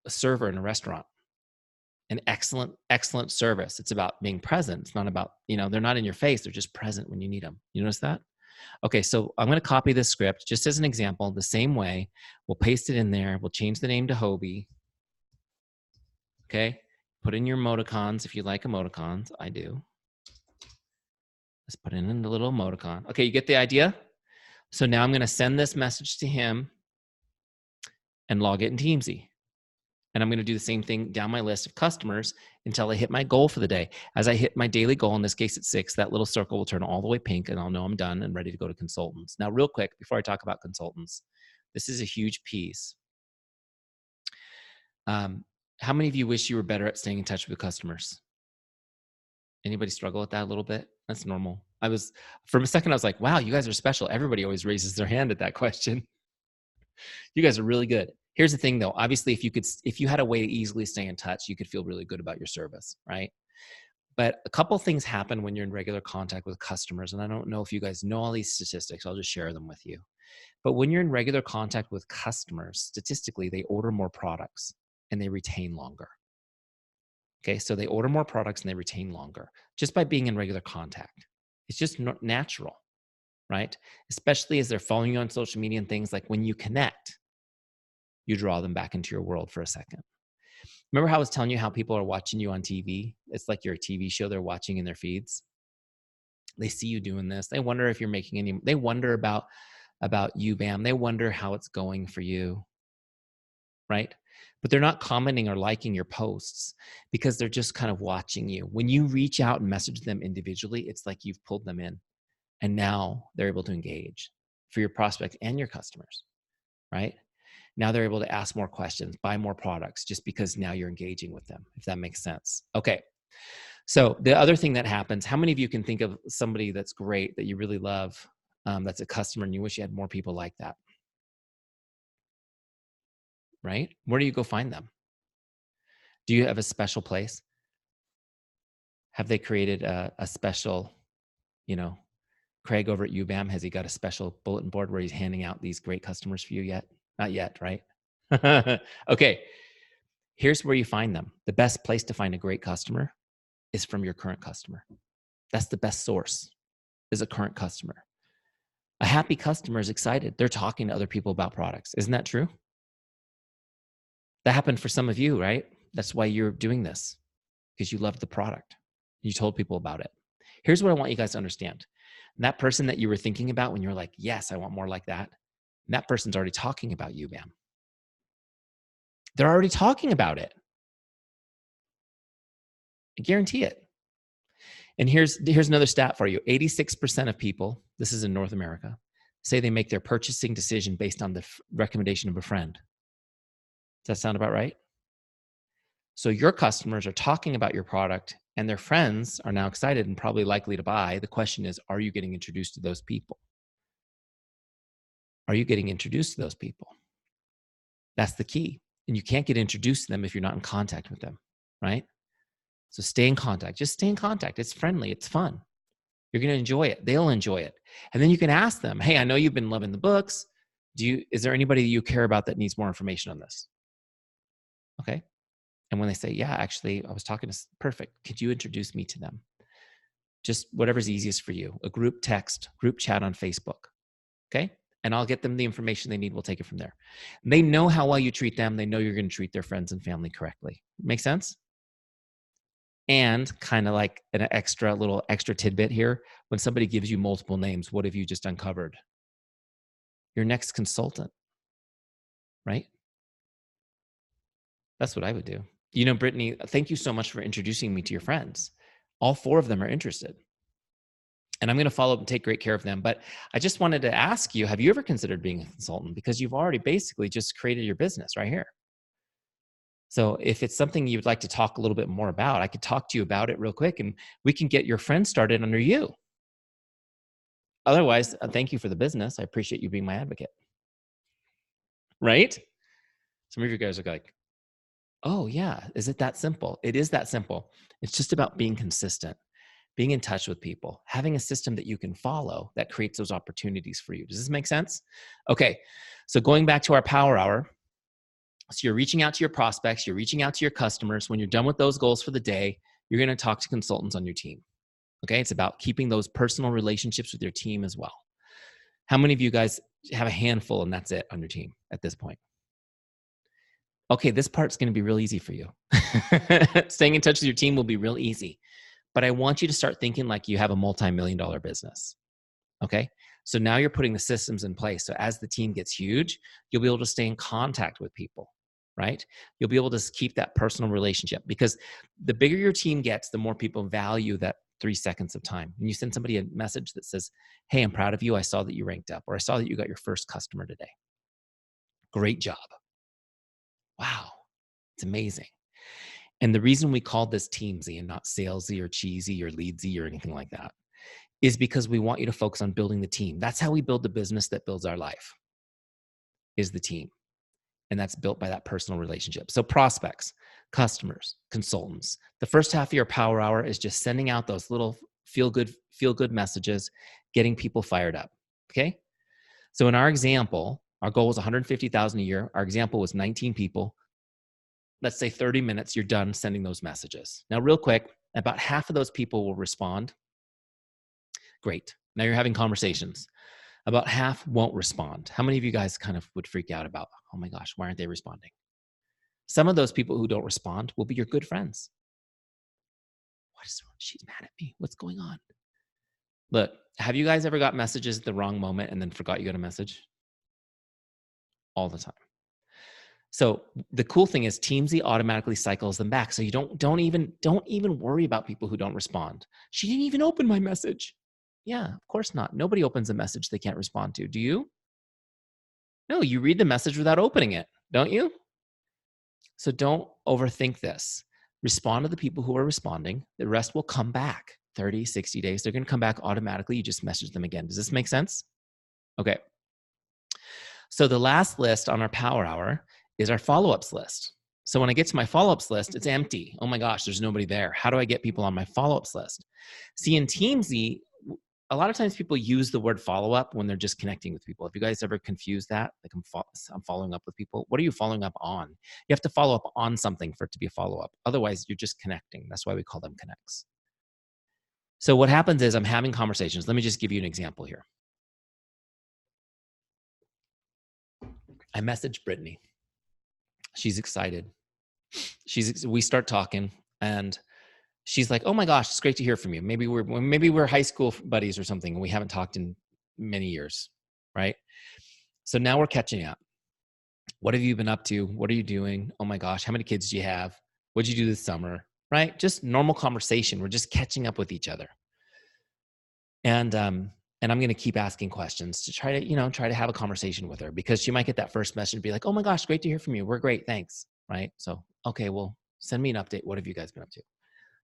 server in a restaurant. An excellent service. It's about being present. It's not about, they're not in your face. They're just present when you need them. You notice that? Okay, so I'm going to copy this script just as an example, the same way. We'll paste it in there. We'll change the name to Hobie. Okay, put in your emoticons if you like emoticons. I do. Let's put in a little emoticon. Okay, you get the idea? So now I'm going to send this message to him and log it in Teamzy. And I'm going to do the same thing down my list of customers until I hit my goal for the day. As I hit my daily goal, in this case at 6, that little circle will turn all the way pink and I'll know I'm done and ready to go to consultants. Now, real quick, before I talk about consultants, this is a huge piece. How many of you wish you were better at staying in touch with customers? Anybody struggle with that a little bit? That's normal. For a second, I was like, wow, you guys are special. Everybody always raises their hand at that question. You guys are really good. Here's the thing though, obviously if you had a way to easily stay in touch, you could feel really good about your service, right? But a couple things happen when you're in regular contact with customers. And I don't know if you guys know all these statistics. I'll just share them with you. But when you're in regular contact with customers, statistically, they order more products and they retain longer. Okay, so they order more products and they retain longer just by being in regular contact. It's just natural, right? Especially as they're following you on social media and things, like when you connect, you draw them back into your world for a second. Remember how I was telling you how people are watching you on TV? It's like you're a TV show they're watching in their feeds. They see you doing this. They wonder if you're making any, they wonder about UBAM. They wonder how it's going for you, right? But they're not commenting or liking your posts because they're just kind of watching you. When you reach out and message them individually, it's like you've pulled them in and now they're able to engage for your prospect and your customers, right? Now they're able to ask more questions, buy more products just because now you're engaging with them, if that makes sense. Okay, So the other thing that happens, how many of you can think of somebody that's great that you really love, that's a customer and you wish you had more people like that, right? Where do you go find them? Do you have a special place? Have they created a special, you know, Craig over at UBAM, has he got a special bulletin board where he's handing out these great customers for you yet? Not yet, right? Okay, here's where you find them. The best place to find a great customer is from your current customer. That's the best source, is a current customer. A happy customer is excited. They're talking to other people about products. Isn't that true? That happened for some of you, right? That's why you're doing this, because you loved the product. You told people about it. Here's what I want you guys to understand. That person that you were thinking about when you were like, yes, I want more like that, that person's already talking about you, ma'am. They're already talking about it. I guarantee it. And here's another stat for you. 86% of people, this is in North America, say they make their purchasing decision based on the recommendation of a friend. Does that sound about right? So your customers are talking about your product and their friends are now excited and probably likely to buy. The question is, are you getting introduced to those people? Are you getting introduced to those people? That's the key. And you can't get introduced to them if you're not in contact with them, right? So stay in contact. Just stay in contact. It's friendly. It's fun. You're going to enjoy it. They'll enjoy it. And then you can ask them, hey, I know you've been loving the books. Is there anybody that you care about that needs more information on this? Okay. And when they say, yeah, actually, I was talking to, perfect. Could you introduce me to them? Just whatever's easiest for you. A group text, group chat on Facebook. Okay. And I'll get them the information they need. We'll take it from there. They know how well you treat them. They know you're going to treat their friends and family correctly. Make sense? And kind of like an extra tidbit here. When somebody gives you multiple names, what have you just uncovered? Your next consultant, right? That's what I would do. You know, Brittany, thank you so much for introducing me to your friends. All 4 of them are interested. And I'm going to follow up and take great care of them. But I just wanted to ask you, have you ever considered being a consultant? Because you've already basically just created your business right here. So if it's something you'd like to talk a little bit more about, I could talk to you about it real quick and we can get your friends started under you. Otherwise, thank you for the business. I appreciate you being my advocate. Right? Some of you guys are like, oh yeah, is it that simple? It is that simple. It's just about being consistent, being in touch with people, having a system that you can follow that creates those opportunities for you. Does this make sense? Okay, so going back to our power hour. So you're reaching out to your prospects, you're reaching out to your customers. When you're done with those goals for the day, you're going to talk to consultants on your team. Okay, it's about keeping those personal relationships with your team as well. How many of you guys have a handful and that's it on your team at this point? Okay, this part's going to be real easy for you. Staying in touch with your team will be real easy. But I want you to start thinking like you have a multi-million-dollar business. Okay, so now you're putting the systems in place. So as the team gets huge, you'll be able to stay in contact with people, right? You'll be able to keep that personal relationship because the bigger your team gets, the more people value that 3 seconds of time. When you send somebody a message that says, hey, I'm proud of you. I saw that you ranked up, or I saw that you got your first customer today. Great job. Wow, it's amazing. And the reason we called this Teamzy and not salesy or cheesy or leadsy or anything like that is because we want you to focus on building the team. That's how we build the business that builds our life, is the team. And that's built by that personal relationship. So prospects, customers, consultants. The first half of your power hour is just sending out those little feel good messages, getting people fired up. Okay. So in our example, our goal was 150,000 a year. Our example was 19 people. Let's say 30 minutes, you're done sending those messages. Now, real quick, about half of those people will respond. Great. Now you're having conversations. About half won't respond. How many of you guys kind of would freak out about, oh my gosh, why aren't they responding? Some of those people who don't respond will be your good friends. She's mad at me. What's going on? Look, have you guys ever got messages at the wrong moment and then forgot you got a message? All the time. So the cool thing is Teamzy automatically cycles them back. So you don't even worry about people who don't respond. She didn't even open my message. Yeah, of course not. Nobody opens a message they can't respond to. Do you? No, you read the message without opening it, don't you? So don't overthink this. Respond to the people who are responding. The rest will come back 30, 60 days. They're going to come back automatically. You just message them again. Does this make sense? Okay. So the last list on our power hour is our follow-ups list. So when I get to my follow-ups list, it's empty. Oh my gosh, there's nobody there. How do I get people on my follow-ups list? See, in Teamzy, a lot of times people use the word follow-up when they're just connecting with people. Have you guys ever confused that? Like I'm following up with people. What are you following up on? You have to follow up on something for it to be a follow-up. Otherwise, you're just connecting. That's why we call them connects. So what happens is I'm having conversations. Let me just give you an example here. I messaged Brittany. She's excited. We start talking and she's like, oh my gosh, it's great to hear from you. Maybe we're high school buddies or something and we haven't talked in many years, right? So now we're catching up. What have you been up to? What are you doing? Oh my gosh, how many kids do you have? What'd you do this summer? Right? Just normal conversation. We're just catching up with each other. And I'm going to keep asking questions to try to have a conversation with her, because she might get that first message and be like, oh my gosh, great to hear from you. We're great. Thanks. Right? So, okay, well, send me an update. What have you guys been up to?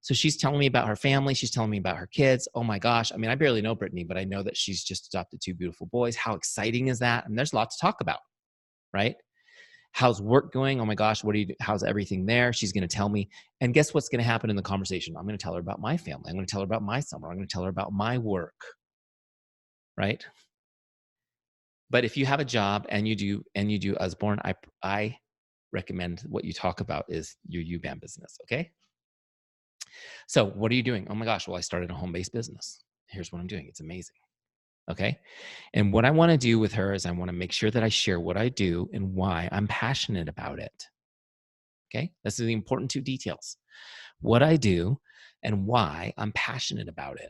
So she's telling me about her family. She's telling me about her kids. Oh my gosh. I mean, I barely know Brittany, but I know that she's just adopted 2 beautiful boys. How exciting is that? And there's a lot to talk about, right? How's work going? Oh my gosh, how's everything there? She's going to tell me. And guess what's going to happen in the conversation? I'm going to tell her about my family. I'm going to tell her about my summer. I'm going to tell her about my work, right? But if you have a job and you do Usborne, I recommend what you talk about is your UBAM business, okay? So what are you doing? Oh my gosh, well, I started a home-based business. Here's what I'm doing. It's amazing. Okay. And what I want to do with her is I want to make sure that I share what I do and why I'm passionate about it. Okay. This is the important 2 details. What I do and why I'm passionate about it.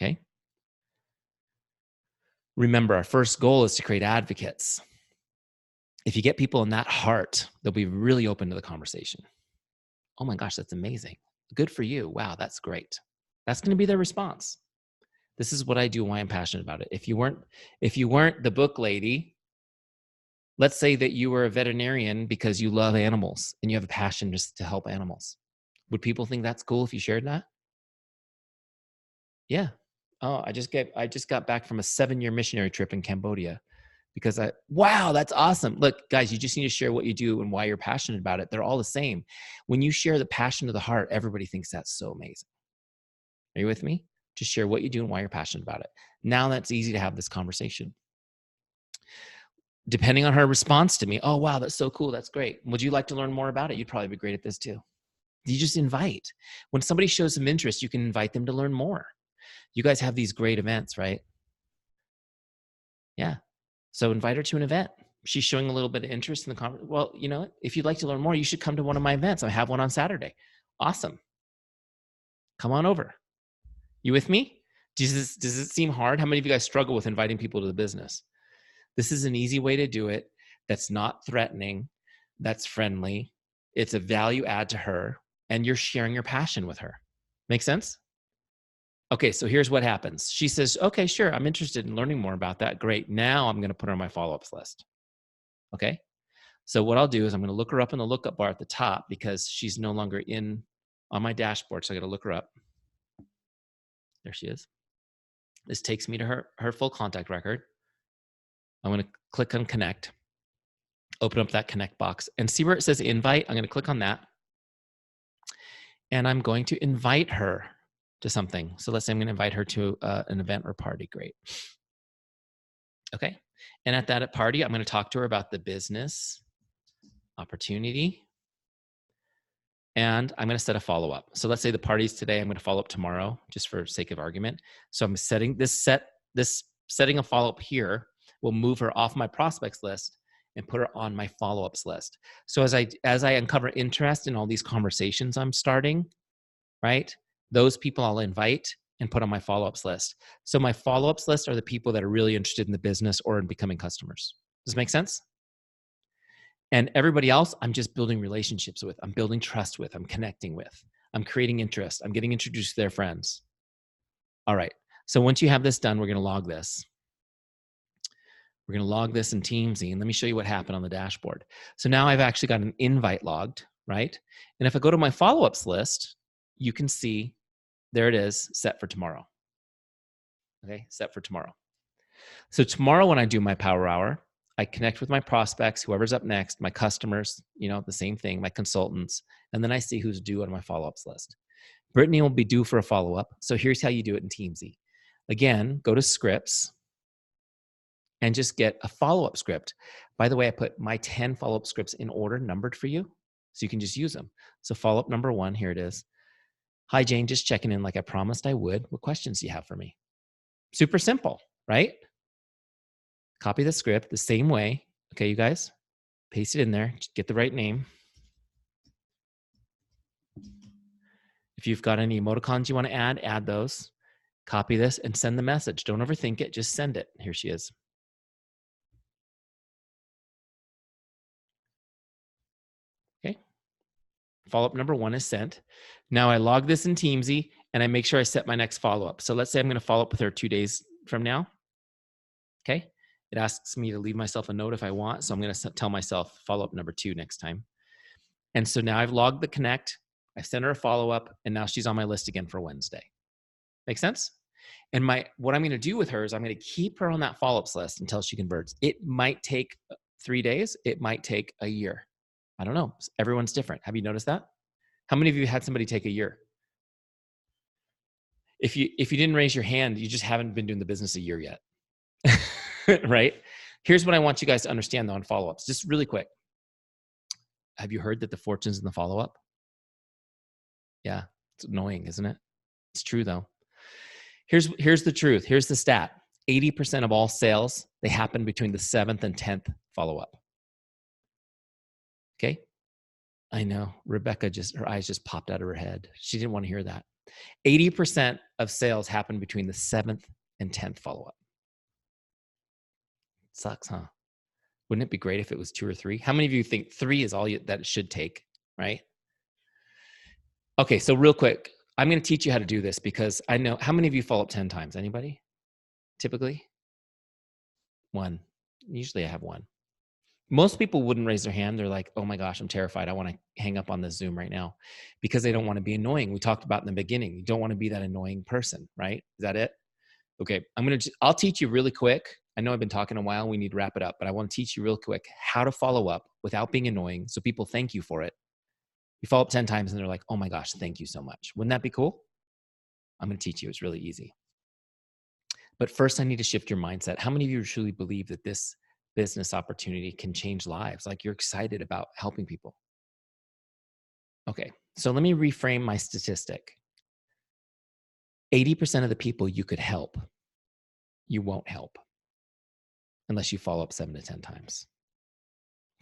Okay. Remember, our first goal is to create advocates. If you get people in that heart, they'll be really open to the conversation. Oh my gosh, that's amazing. Good for you. Wow, that's great. That's going to be their response. This is what I do, why I'm passionate about it. If you weren't the book lady, let's say that you were a veterinarian because you love animals and you have a passion just to help animals. Would people think that's cool if you shared that? Yeah. Oh, I just got back from a 7-year missionary trip in Cambodia because wow, that's awesome. Look, guys, you just need to share what you do and why you're passionate about it. They're all the same. When you share the passion of the heart, everybody thinks that's so amazing. Are you with me? Just share what you do and why you're passionate about it. Now that's easy to have this conversation. Depending on her response to me, oh, wow, that's so cool. That's great. Would you like to learn more about it? You'd probably be great at this too. You just invite. When somebody shows some interest, you can invite them to learn more. You guys have these great events, right? Yeah. So invite her to an event. She's showing a little bit of interest in the conference. Well, you know, if you'd like to learn more, you should come to one of my events. I have one on Saturday. Awesome. Come on over. You with me? Does it seem hard? How many of you guys struggle with inviting people to the business? This is an easy way to do it. That's not threatening. That's friendly. It's a value add to her, and you're sharing your passion with her. Make sense? Okay, so here's what happens. She says, okay, sure, I'm interested in learning more about that. Great. Now I'm going to put her on my follow-ups list. Okay? So what I'll do is I'm going to look her up in the lookup bar at the top because she's no longer on my dashboard, so I got to look her up. There she is. This takes me to her full contact record. I'm going to click on connect, open up that connect box, and see where it says invite. I'm going to click on that, and I'm going to invite her to something. So let's say I'm going to invite her to an event or party. Great. Okay. And at that party, I'm going to talk to her about the business opportunity, and I'm going to set a follow-up. So let's say the party's today. I'm going to follow up tomorrow, just for sake of argument. So I'm setting setting a follow-up here will move her off my prospects list and put her on my follow-ups list. So as I uncover interest in all these conversations I'm starting, right? Those people I'll invite and put on my follow-ups list. So my follow-ups list are the people that are really interested in the business or in becoming customers. Does this make sense? And everybody else, I'm just building relationships with. I'm building trust with. I'm connecting with. I'm creating interest. I'm getting introduced to their friends. All right. So once you have this done, we're going to log this. We're going to log this in Teamzy, and let me show you what happened on the dashboard. So now I've actually got an invite logged, right? And if I go to my follow-ups list, you can see there it is, set for tomorrow. Okay, set for tomorrow. So tomorrow when I do my power hour, I connect with my prospects, whoever's up next, my customers, the same thing, my consultants, and then I see who's due on my follow-ups list. Brittany will be due for a follow-up. So here's how you do it in Teamzy. Again, go to scripts and just get a follow-up script. By the way, I put my 10 follow-up scripts in order, numbered for you, so you can just use them. So follow-up number 1, here it is. Hi, Jane, just checking in like I promised I would. What questions do you have for me? Super simple, right? Copy the script the same way. Okay, you guys, paste it in there, get the right name. If you've got any emoticons you want to add those. Copy this and send the message. Don't overthink it, just send it. Here she is. Okay. Follow-up number 1 is sent. Now I log this in Teamzy and I make sure I set my next follow-up. So let's say I'm going to follow up with her 2 days from now. Okay. It asks me to leave myself a note if I want. So I'm going to tell myself follow-up number 2 next time. And so now I've logged the connect. I sent her a follow-up and now she's on my list again for Wednesday. Make sense? And what I'm going to do with her is I'm going to keep her on that follow-ups list until she converts. It might take 3 days. It might take a year. I don't know. Everyone's different. Have you noticed that? How many of you had somebody take a year? If you didn't raise your hand, you just haven't been doing the business a year yet. Right? Here's what I want you guys to understand though on follow-ups, just really quick. Have you heard that the fortune's in the follow-up? Yeah, it's annoying, isn't it? It's true though. Here's the truth. Here's the stat. 80% of all sales, they happen between the 7th and 10th follow-up. Okay? I know. Rebecca her eyes just popped out of her head. She didn't want to hear that. 80% of sales happen between the 7th and 10th follow-up. Sucks, huh? Wouldn't it be great if it was 2 or 3? How many of you think 3 is all that it should take, right? Okay, so real quick, I'm going to teach you how to do this because I know, how many of you follow up 10 times? Anybody? Typically? 1. Usually I have 1. Most people wouldn't raise their hand. They're like, oh my gosh, I'm terrified. I want to hang up on this Zoom right now because they don't want to be annoying. We talked about in the beginning, you don't want to be that annoying person, right? Is that it? Okay, I'll teach you really quick. I know I've been talking a while. We need to wrap it up, but I want to teach you real quick how to follow up without being annoying so people thank you for it. You follow up 10 times and they're like, oh my gosh, thank you so much. Wouldn't that be cool? I'm going to teach you. It's really easy. But first, I need to shift your mindset. How many of you truly believe that this business opportunity can change lives? Like you're excited about helping people. Okay, so let me reframe my statistic. 80% of the people you could help, you won't help unless you follow up 7 to 10 times.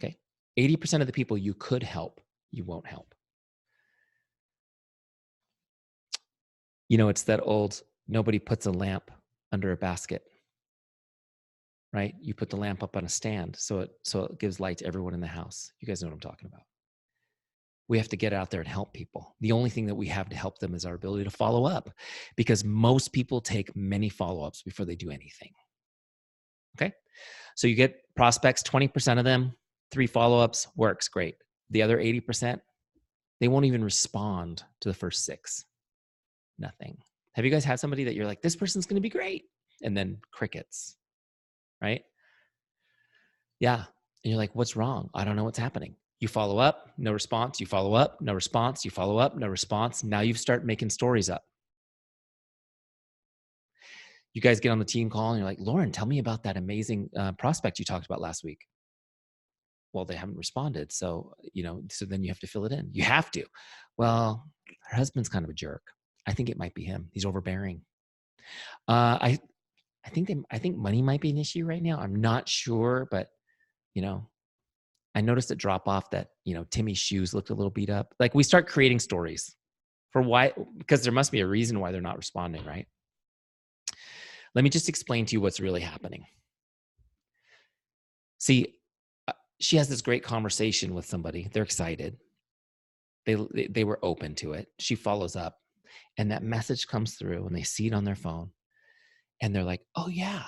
Okay, 80% of the people you could help, you won't help. It's that old, nobody puts a lamp under a basket, right? You put the lamp up on a stand so it gives light to everyone in the house. You guys know what I'm talking about. We have to get out there and help people. The only thing that we have to help them is our ability to follow up because most people take many follow-ups before they do anything. Okay? So you get prospects, 20% of them, 3 follow-ups, works, great. The other 80%, they won't even respond to the first 6. Nothing. Have you guys had somebody that you're like, this person's going to be great? And then crickets, right? Yeah. And you're like, what's wrong? I don't know what's happening. You follow up, no response. You follow up, no response. You follow up, no response. Now you start making stories up. You guys get on the team call and you're like, Lauren, tell me about that amazing prospect you talked about last week. Well, they haven't responded. So, so then you have to fill it in. You have to. Well, her husband's kind of a jerk. I think it might be him. He's overbearing. I think money might be an issue right now. I'm not sure, but I noticed a drop off that, Timmy's shoes looked a little beat up. Like we start creating stories for why, because there must be a reason why they're not responding, right? Let me just explain to you what's really happening. See, she has this great conversation with somebody. They're excited. They were open to it. She follows up and that message comes through and they see it on their phone and they're like, oh yeah.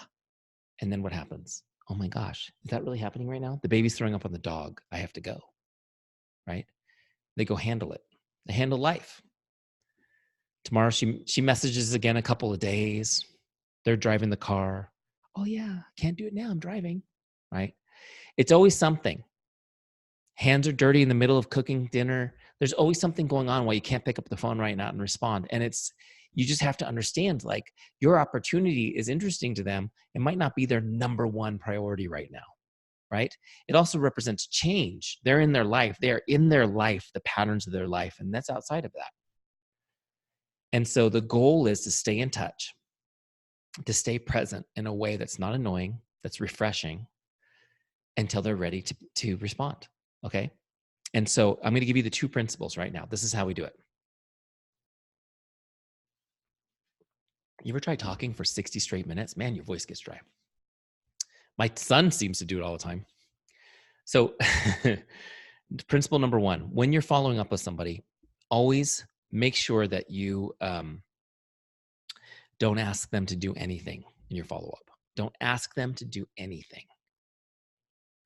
And then what happens? Oh my gosh, is that really happening right now? The baby's throwing up on the dog. I have to go, right? They go handle it. They handle life. Tomorrow she messages again a couple of days. They're driving the car. Oh yeah, can't do it now. I'm driving, right? It's always something. Hands are dirty in the middle of cooking dinner. There's always something going on while you can't pick up the phone right now and respond. And you just have to understand, like, your opportunity is interesting to them. It might not be their number one priority right now, right? It also represents change. They're in their life. They are in their life, the patterns of their life, and that's outside of that. And so the goal is to stay in touch, to stay present in a way that's not annoying, that's refreshing, until they're ready to respond. Okay. And so I'm going to give you the 2 principles right now. This is how we do it. You ever try talking for 60 straight minutes? Man, your voice gets dry. My son seems to do it all the time. So principle number 1, when you're following up with somebody, always make sure that you don't ask them to do anything in your follow-up. Don't ask them to do anything.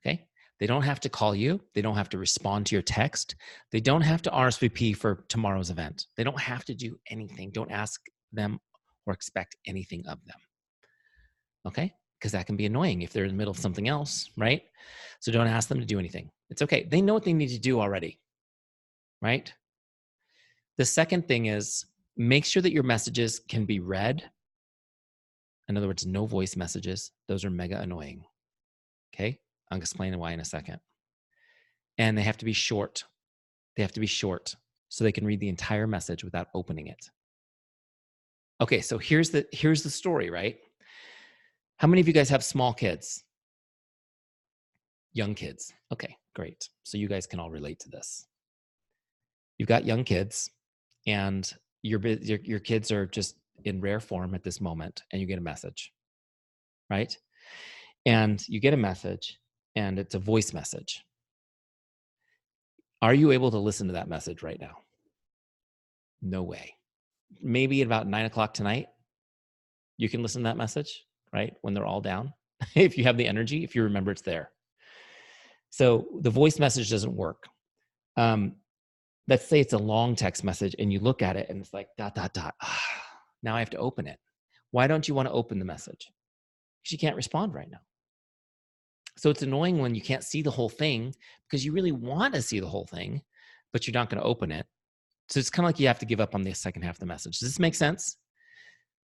Okay? They don't have to call you. They don't have to respond to your text. They don't have to RSVP for tomorrow's event. They don't have to do anything. Don't ask them or expect anything of them. Okay? Because that can be annoying if they're in the middle of something else, right? So don't ask them to do anything. It's okay. They know what they need to do already, right? The second thing is make sure that your messages can be read. In other words, no voice messages. Those are mega annoying. Okay? I'll explain why in a second. And they have to be short. They have to be short so they can read the entire message without opening it. Okay, so here's the story, right? How many of you guys have small kids? Young kids. Okay, great. So you guys can all relate to this. You've got young kids, and your kids are just in rare form at this moment, and you get a message, right? And you get a message, and it's a voice message. Are you able to listen to that message right now? No way. Maybe at about 9:00 tonight, you can listen to that message, right? When they're all down. If you have the energy, if you remember it's there. So the voice message doesn't work. Let's say it's a long text message and you look at it and it's like ... Now I have to open it. Why don't you want to open the message? Because you can't respond right now. So it's annoying when you can't see the whole thing because you really want to see the whole thing, but you're not going to open it. So it's kind of like you have to give up on the second half of the message. Does this make sense?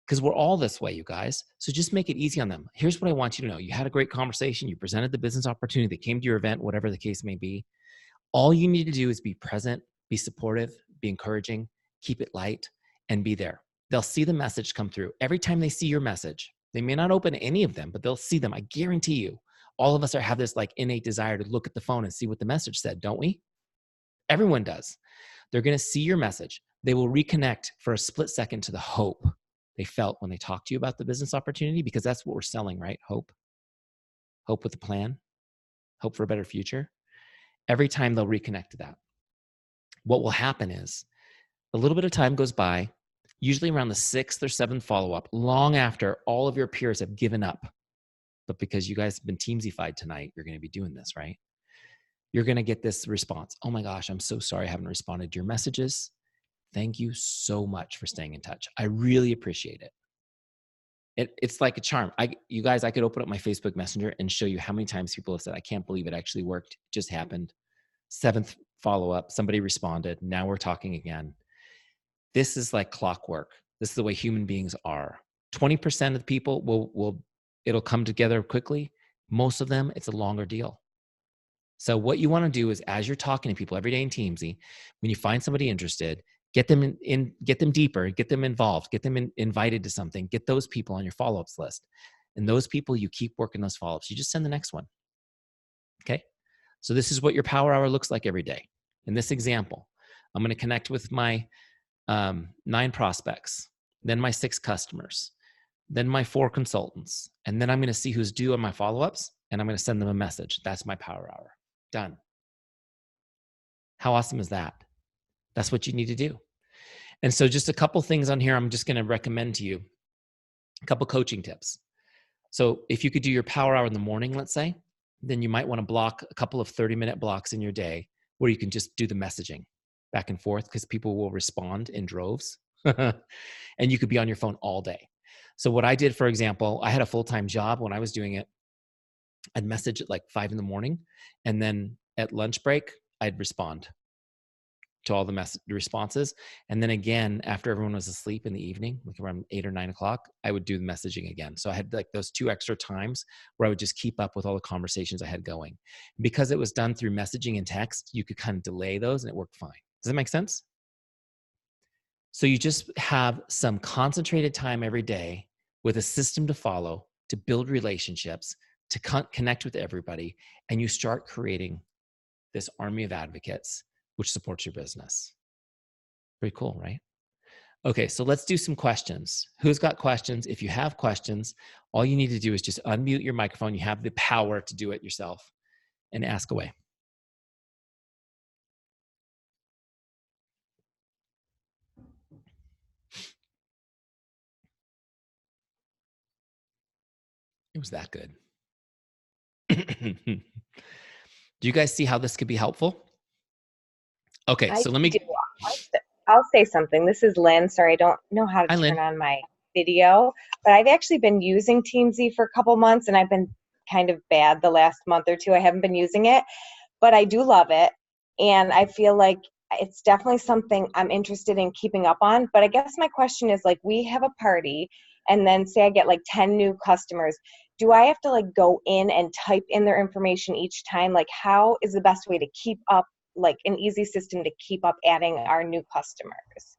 Because we're all this way, you guys. So just make it easy on them. Here's what I want you to know. You had a great conversation. You presented the business opportunity. They came to your event, whatever the case may be. All you need to do is be present, be supportive, be encouraging, keep it light, and be there. They'll see the message come through. Every time they see your message, they may not open any of them, but they'll see them. I guarantee you, all of us have this like innate desire to look at the phone and see what the message said, don't we? Everyone does. They're going to see your message. They will reconnect for a split second to the hope they felt when they talked to you about the business opportunity, because that's what we're selling, right? Hope. Hope with a plan. Hope for a better future. Every time they'll reconnect to that. What will happen is a little bit of time goes by, usually around the 6th or 7th follow-up, long after all of your peers have given up. But because you guys have been Teamzy-fied tonight, you're going to be doing this, right? You're going to get this response. Oh my gosh, I'm so sorry I haven't responded to your messages. Thank you so much for staying in touch. I really appreciate it. It's like a charm. You guys, I could open up my Facebook Messenger and show you how many times people have said, I can't believe it actually worked. It just happened. 7th follow-up, somebody responded. Now we're talking again. This is like clockwork. This is the way human beings are. 20% of the people it'll come together quickly. Most of them, it's a longer deal. So what you want to do is, as you're talking to people every day in Teamzy, when you find somebody interested, get them get them deeper, get them involved, get them invited to something, get those people on your follow-ups list. And those people, you keep working those follow-ups. You just send the next one. Okay? So this is what your power hour looks like every day. In this example, I'm going to connect with my 9 prospects, then my 6 customers, then my 4 consultants, and then I'm going to see who's due on my follow-ups, and I'm going to send them a message. That's my power hour. Done. How awesome is that? That's what you need to do. And so just a couple things on here I'm just going to recommend to you, a couple coaching tips. So if you could do your power hour in the morning, let's say, then you might want to block a couple of 30-minute blocks in your day where you can just do the messaging back and forth, because people will respond in droves. And you could be on your phone all day. So what I did, for example, I had a full-time job. When I was doing it, I'd message at like 5 a.m. and then at lunch break, I'd respond to all the responses. And then again, after everyone was asleep in the evening, like around 8 or 9 o'clock, I would do the messaging again. So I had like those 2 extra times where I would just keep up with all the conversations I had going. Because it was done through messaging and text, you could kind of delay those and it worked fine. Does that make sense? So you just have some concentrated time every day with a system to follow, to build relationships, to connect with everybody, and you start creating this army of advocates which supports your business. Pretty cool, right? Okay, so let's do some questions. Who's got questions? If you have questions, all you need to do is just unmute your microphone. You have the power to do it yourself and ask away. It was that good. Do you guys see how this could be helpful? Okay, so let me... I'll say something. This is Lynn. Sorry, I don't know how to turn on my video, but I've actually been using Teamzy for a couple months, and I've been kind of bad the last month or two. I haven't been using it, but I do love it, and I feel like it's definitely something I'm interested in keeping up on. But I guess my question is, like, we have a party, and then say I get like 10 new customers. Do I have to like go in and type in their information each time? Like, how is the best way to keep up, like an easy system to keep up adding our new customers?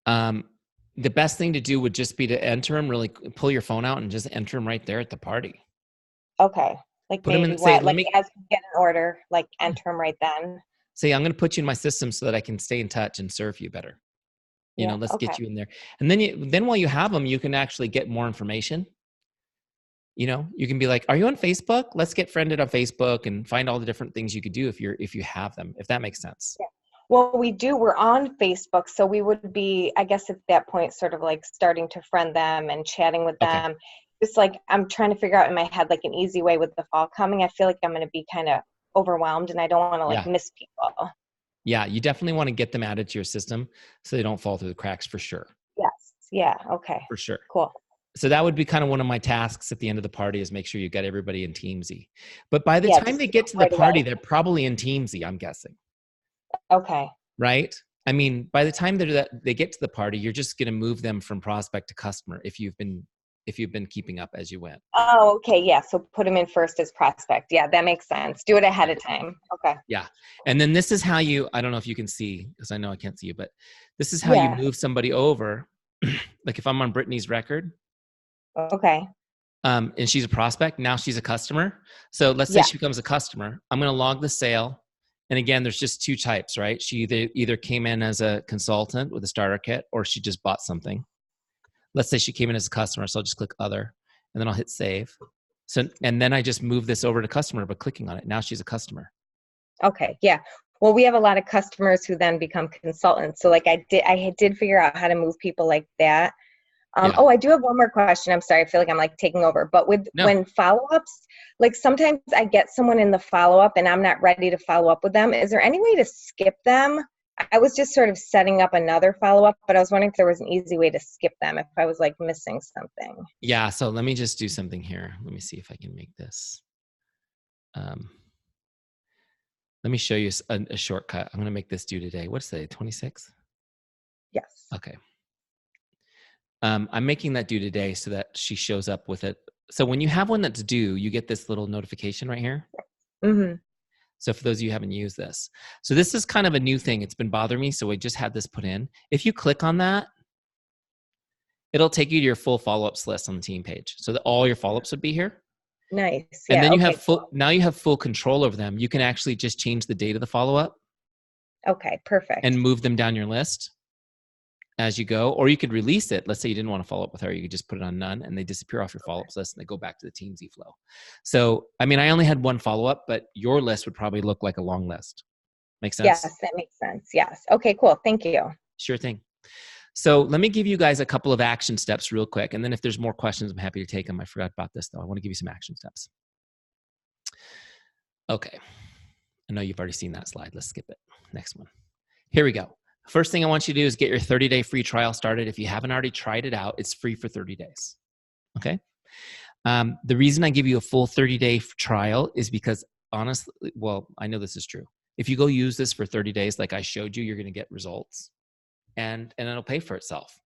The best thing to do would just be to enter them, really pull your phone out and just enter them right there at the party. Okay. Like, put maybe what, like as you get an order, like enter them right then. Say, I'm going to put you in my system so that I can stay in touch and serve you better. You know, let's get you in there. And then while you have them, you can actually get more information. You know, you can be like, are you on Facebook? Let's get friended on Facebook and find all the different things you could do if you have them, if that makes sense. Yeah. Well, we're on Facebook. So we would be, I guess at that point, sort of like starting to friend them and chatting with them. Okay. Just like, I'm trying to figure out in my head, like an easy way with the fall coming. I feel like I'm going to be kind of overwhelmed and I don't want to like miss people. Yeah. You definitely want to get them added to your system so they don't fall through the cracks for sure. Yes. Yeah. Okay. For sure. Cool. So that would be kind of one of my tasks at the end of the party, is make sure you get everybody in Teamzy. But by the time they get to the party, they're probably in Teamzy, I'm guessing. Okay. Right? I mean, by the time they get to the party, you're just going to move them from prospect to customer if you've been keeping up as you went. Oh, okay. Yeah. So put them in first as prospect. Yeah, that makes sense. Do it ahead of time. Okay. Yeah. And then this is how I don't know if you can see, because I know I can't see you, but this is how you move somebody over. Like if I'm on Brittany's record. Okay. And she's a prospect. Now she's a customer. So let's say she becomes a customer. I'm going to log the sale. And again, there's just 2 types, right? She either came in as a consultant with a starter kit, or she just bought something. Let's say she came in as a customer. So I'll just click other, and then I'll hit save. So, and then I just move this over to customer by clicking on it. Now she's a customer. Okay. Yeah. Well, we have a lot of customers who then become consultants. So like I did figure out how to move people like that. Oh, I do have one more question. I'm sorry. I feel like I'm like taking over, but when follow-ups, like sometimes I get someone in the follow-up and I'm not ready to follow up with them. Is there any way to skip them? I was just sort of setting up another follow-up, but I was wondering if there was an easy way to skip them if I was like missing something. Yeah. So let me just do something here. Let me see if I can make this. Let me show you a shortcut. I'm going to make this due today. What's today? 26th? Yes. Okay. I'm making that due today so that she shows up with it. So when you have one that's due, you get this little notification right here. Mm-hmm. So for those of you who haven't used this. So this is kind of a new thing. It's been bothering me. So we just had this put in. If you click on that, it'll take you to your full follow-ups list on the team page. So that all your follow-ups would be here. Nice. And then you have now you have full control over them. You can actually just change the date of the follow-up. Okay, perfect. And move them down your list as you go, or you could release it. Let's say you didn't want to follow up with her. You could just put it on none and they disappear off your follow-ups list and they go back to the Teamzy flow. So, I mean, I only had one follow-up, but your list would probably look like a long list. Make sense? Yes, that makes sense. Yes. Okay, cool. Thank you. Sure thing. So let me give you guys a couple of action steps real quick. And then if there's more questions, I'm happy to take them. I forgot about this though. I want to give you some action steps. Okay. I know you've already seen that slide. Let's skip it. Next one. Here we go. First thing I want you to do is get your 30-day free trial started. If you haven't already tried it out, it's free for 30 days. Okay. The reason I give you a full 30-day trial is because honestly, well, I know this is true. If you go use this for 30 days, like I showed you, you're going to get results and it'll pay for itself.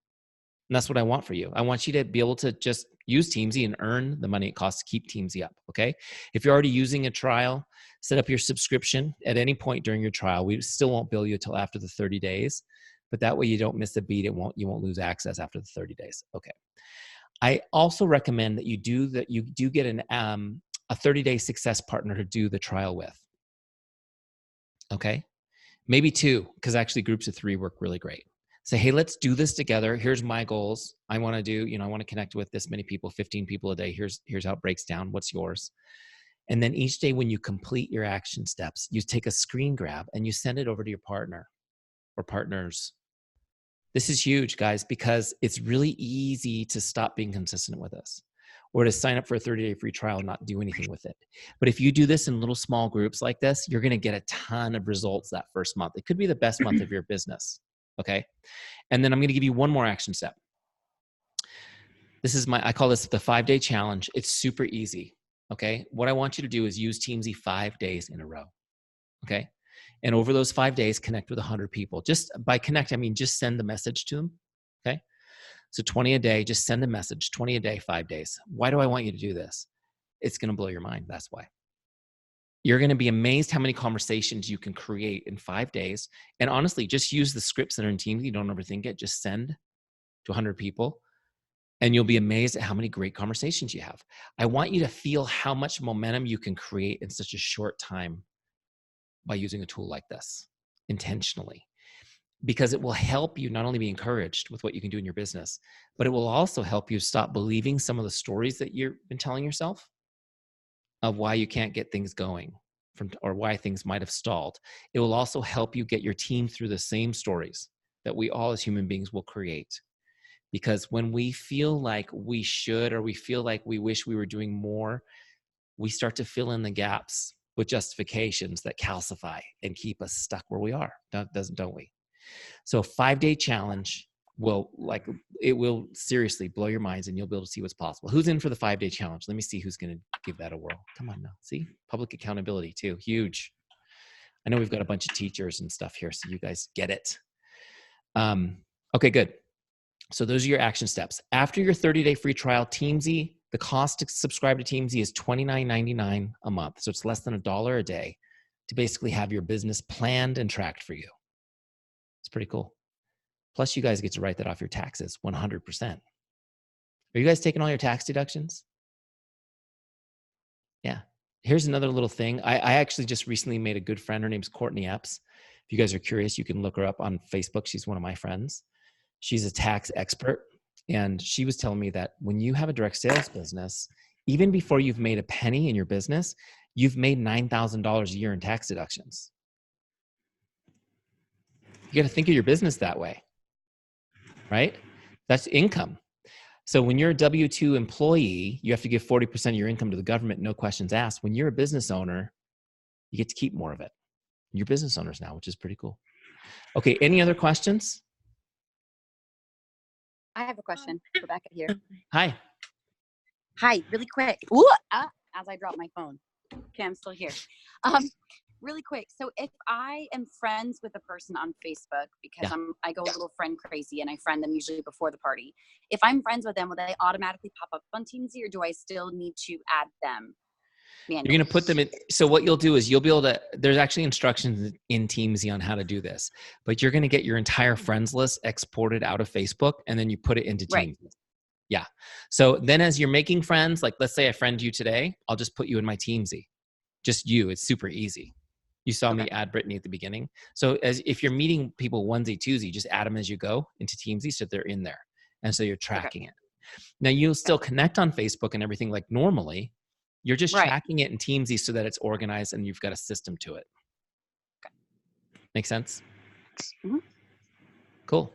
And that's what I want for you. I want you to be able to just use Teamzy and earn the money it costs to keep Teamzy up, okay? If you're already using a trial, set up your subscription at any point during your trial. We still won't bill you until after the 30 days, but that way you don't miss a beat. You won't lose access after the 30 days, okay? I also recommend that you do get a 30-day success partner to do the trial with, okay? Maybe 2, because actually groups of 3 work really great. Say, hey, let's do this together. Here's my goals. I want to do, I want to connect with this many people, 15 people a day. Here's how it breaks down. What's yours? And then each day when you complete your action steps, you take a screen grab and you send it over to your partner or partners. This is huge, guys, because it's really easy to stop being consistent with us or to sign up for a 30-day free trial and not do anything with it. But if you do this in little small groups like this, you're going to get a ton of results that first month. It could be the best month of your business. Okay. And then I'm going to give you one more action step. This is I call this the 5-day challenge. It's super easy. Okay. What I want you to do is use Teamzy 5 days in a row. Okay. And over those 5 days, connect with 100 people. Just by connect, I mean, just send the message to them. Okay. So 20 a day, just send a message, 20 a day, 5 days. Why do I want you to do this? It's going to blow your mind. That's why. You're going to be amazed how many conversations you can create in 5 days. And honestly, just use the scripts that are in Teamzy. You don't overthink it. Just send to 100 people. And you'll be amazed at how many great conversations you have. I want you to feel how much momentum you can create in such a short time by using a tool like this intentionally. Because it will help you not only be encouraged with what you can do in your business, but it will also help you stop believing some of the stories that you've been telling yourself of why you can't get things going or why things might have stalled. It will also help you get your team through the same stories that we all as human beings will create. Because when we feel like we should, or we feel like we wish we were doing more, we start to fill in the gaps with justifications that calcify and keep us stuck where we are, don't we? So a 5-day challenge will seriously blow your minds and you'll be able to see what's possible. Who's in for the 5-day challenge? Let me see who's going to give that a whirl. Come on now. See, public accountability too. Huge. I know we've got a bunch of teachers and stuff here, so you guys get it. Okay, good. So those are your action steps. After your 30-day free trial, Teamzy, the cost to subscribe to Teamzy is $29.99 a month. So it's less than $1 a day to basically have your business planned and tracked for you. It's pretty cool. Plus, you guys get to write that off your taxes 100%. Are you guys taking all your tax deductions? Yeah. Here's another little thing. I actually just recently made a good friend. Her name's Courtney Epps. If you guys are curious, you can look her up on Facebook. She's one of my friends. She's a tax expert. And she was telling me that when you have a direct sales business, even before you've made a penny in your business, you've made $9,000 a year in tax deductions. You got to think of your business that way, right? That's income. So when you're a W-2 employee, you have to give 40% of your income to the government, no questions asked. When you're a business owner, you get to keep more of it. You're business owners now, which is pretty cool. Okay, any other questions? I have a question. Rebecca here. Hi. Hi, really quick. Ooh, as I drop my phone. Okay, I'm still here. Really quick. So if I am friends with a person on Facebook, because I go a little friend crazy and I friend them usually before the party. If I'm friends with them, will they automatically pop up on Teamzy, or do I still need to add them manually? You're going to put them in. So what you'll do is you'll be able to, there's actually instructions in Teamzy on how to do this, but you're going to get your entire friends list exported out of Facebook and then you put it into Teamzy. Right. Yeah. So then as you're making friends, like let's say I friend you today, I'll just put you in my Teamzy. Just you. It's super easy. You saw me add Brittany at the beginning. So if you're meeting people onesie, twosie, just add them as you go into Teamzy so they're in there. And so you're tracking it. Now you'll still connect on Facebook and everything like normally. You're just tracking it in Teamzy so that it's organized and you've got a system to it. Make sense? Mm-hmm. Cool.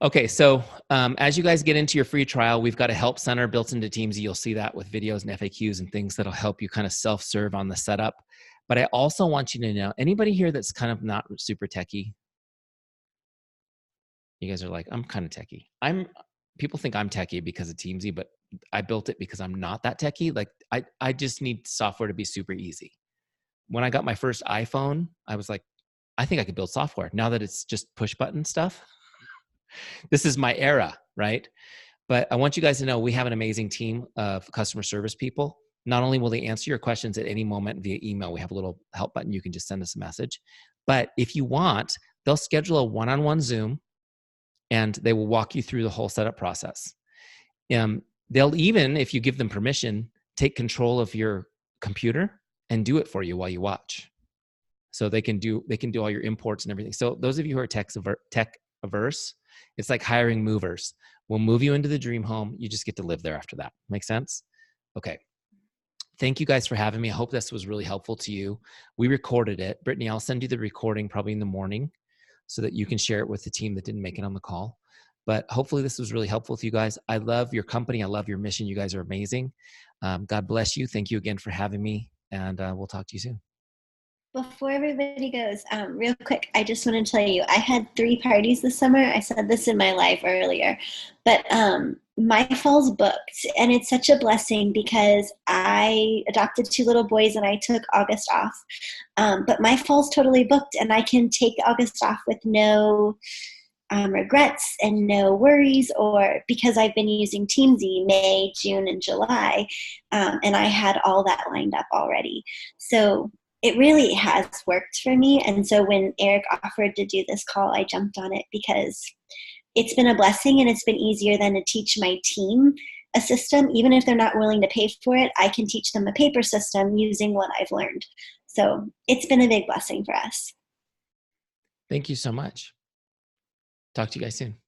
Okay, so as you guys get into your free trial, we've got a help center built into Teamzy. You'll see that with videos and FAQs and things that'll help you kind of self-serve on the setup. But I also want you to know, anybody here that's kind of not super techie? You guys are like, I'm kind of techie. People think I'm techie because of Teamzy, but I built it because I'm not that techie. Like I just need software to be super easy. When I got my first iPhone, I was like, I think I could build software now that it's just push button stuff. This is my era, right? But I want you guys to know we have an amazing team of customer service people. Not only will they answer your questions at any moment via email, we have a little help button. You can just send us a message. But if you want, they'll schedule a one-on-one Zoom and they will walk you through the whole setup process. They'll even, if you give them permission, take control of your computer and do it for you while you watch. So they can do all your imports and everything. So those of you who are tech averse, it's like hiring movers. We'll move you into the dream home. You just get to live there after that. Make sense? Okay. Thank you guys for having me. I hope this was really helpful to you. We recorded it. Brittany, I'll send you the recording probably in the morning so that you can share it with the team that didn't make it on the call. But hopefully this was really helpful to you guys. I love your company. I love your mission. You guys are amazing. God bless you. Thank you again for having me. And we'll talk to you soon. Before everybody goes, real quick, I just want to tell you, I had 3 parties this summer. I said this in my live earlier, but my fall's booked, and it's such a blessing because I adopted 2 little boys and I took August off. But my fall's totally booked, and I can take August off with no regrets and no worries, or because I've been using Teamzy May, June, and July, and I had all that lined up already. So it really has worked for me. And so when Eric offered to do this call, I jumped on it because it's been a blessing, and it's been easier than to teach my team a system. Even if they're not willing to pay for it, I can teach them a paper system using what I've learned. So it's been a big blessing for us. Thank you so much. Talk to you guys soon.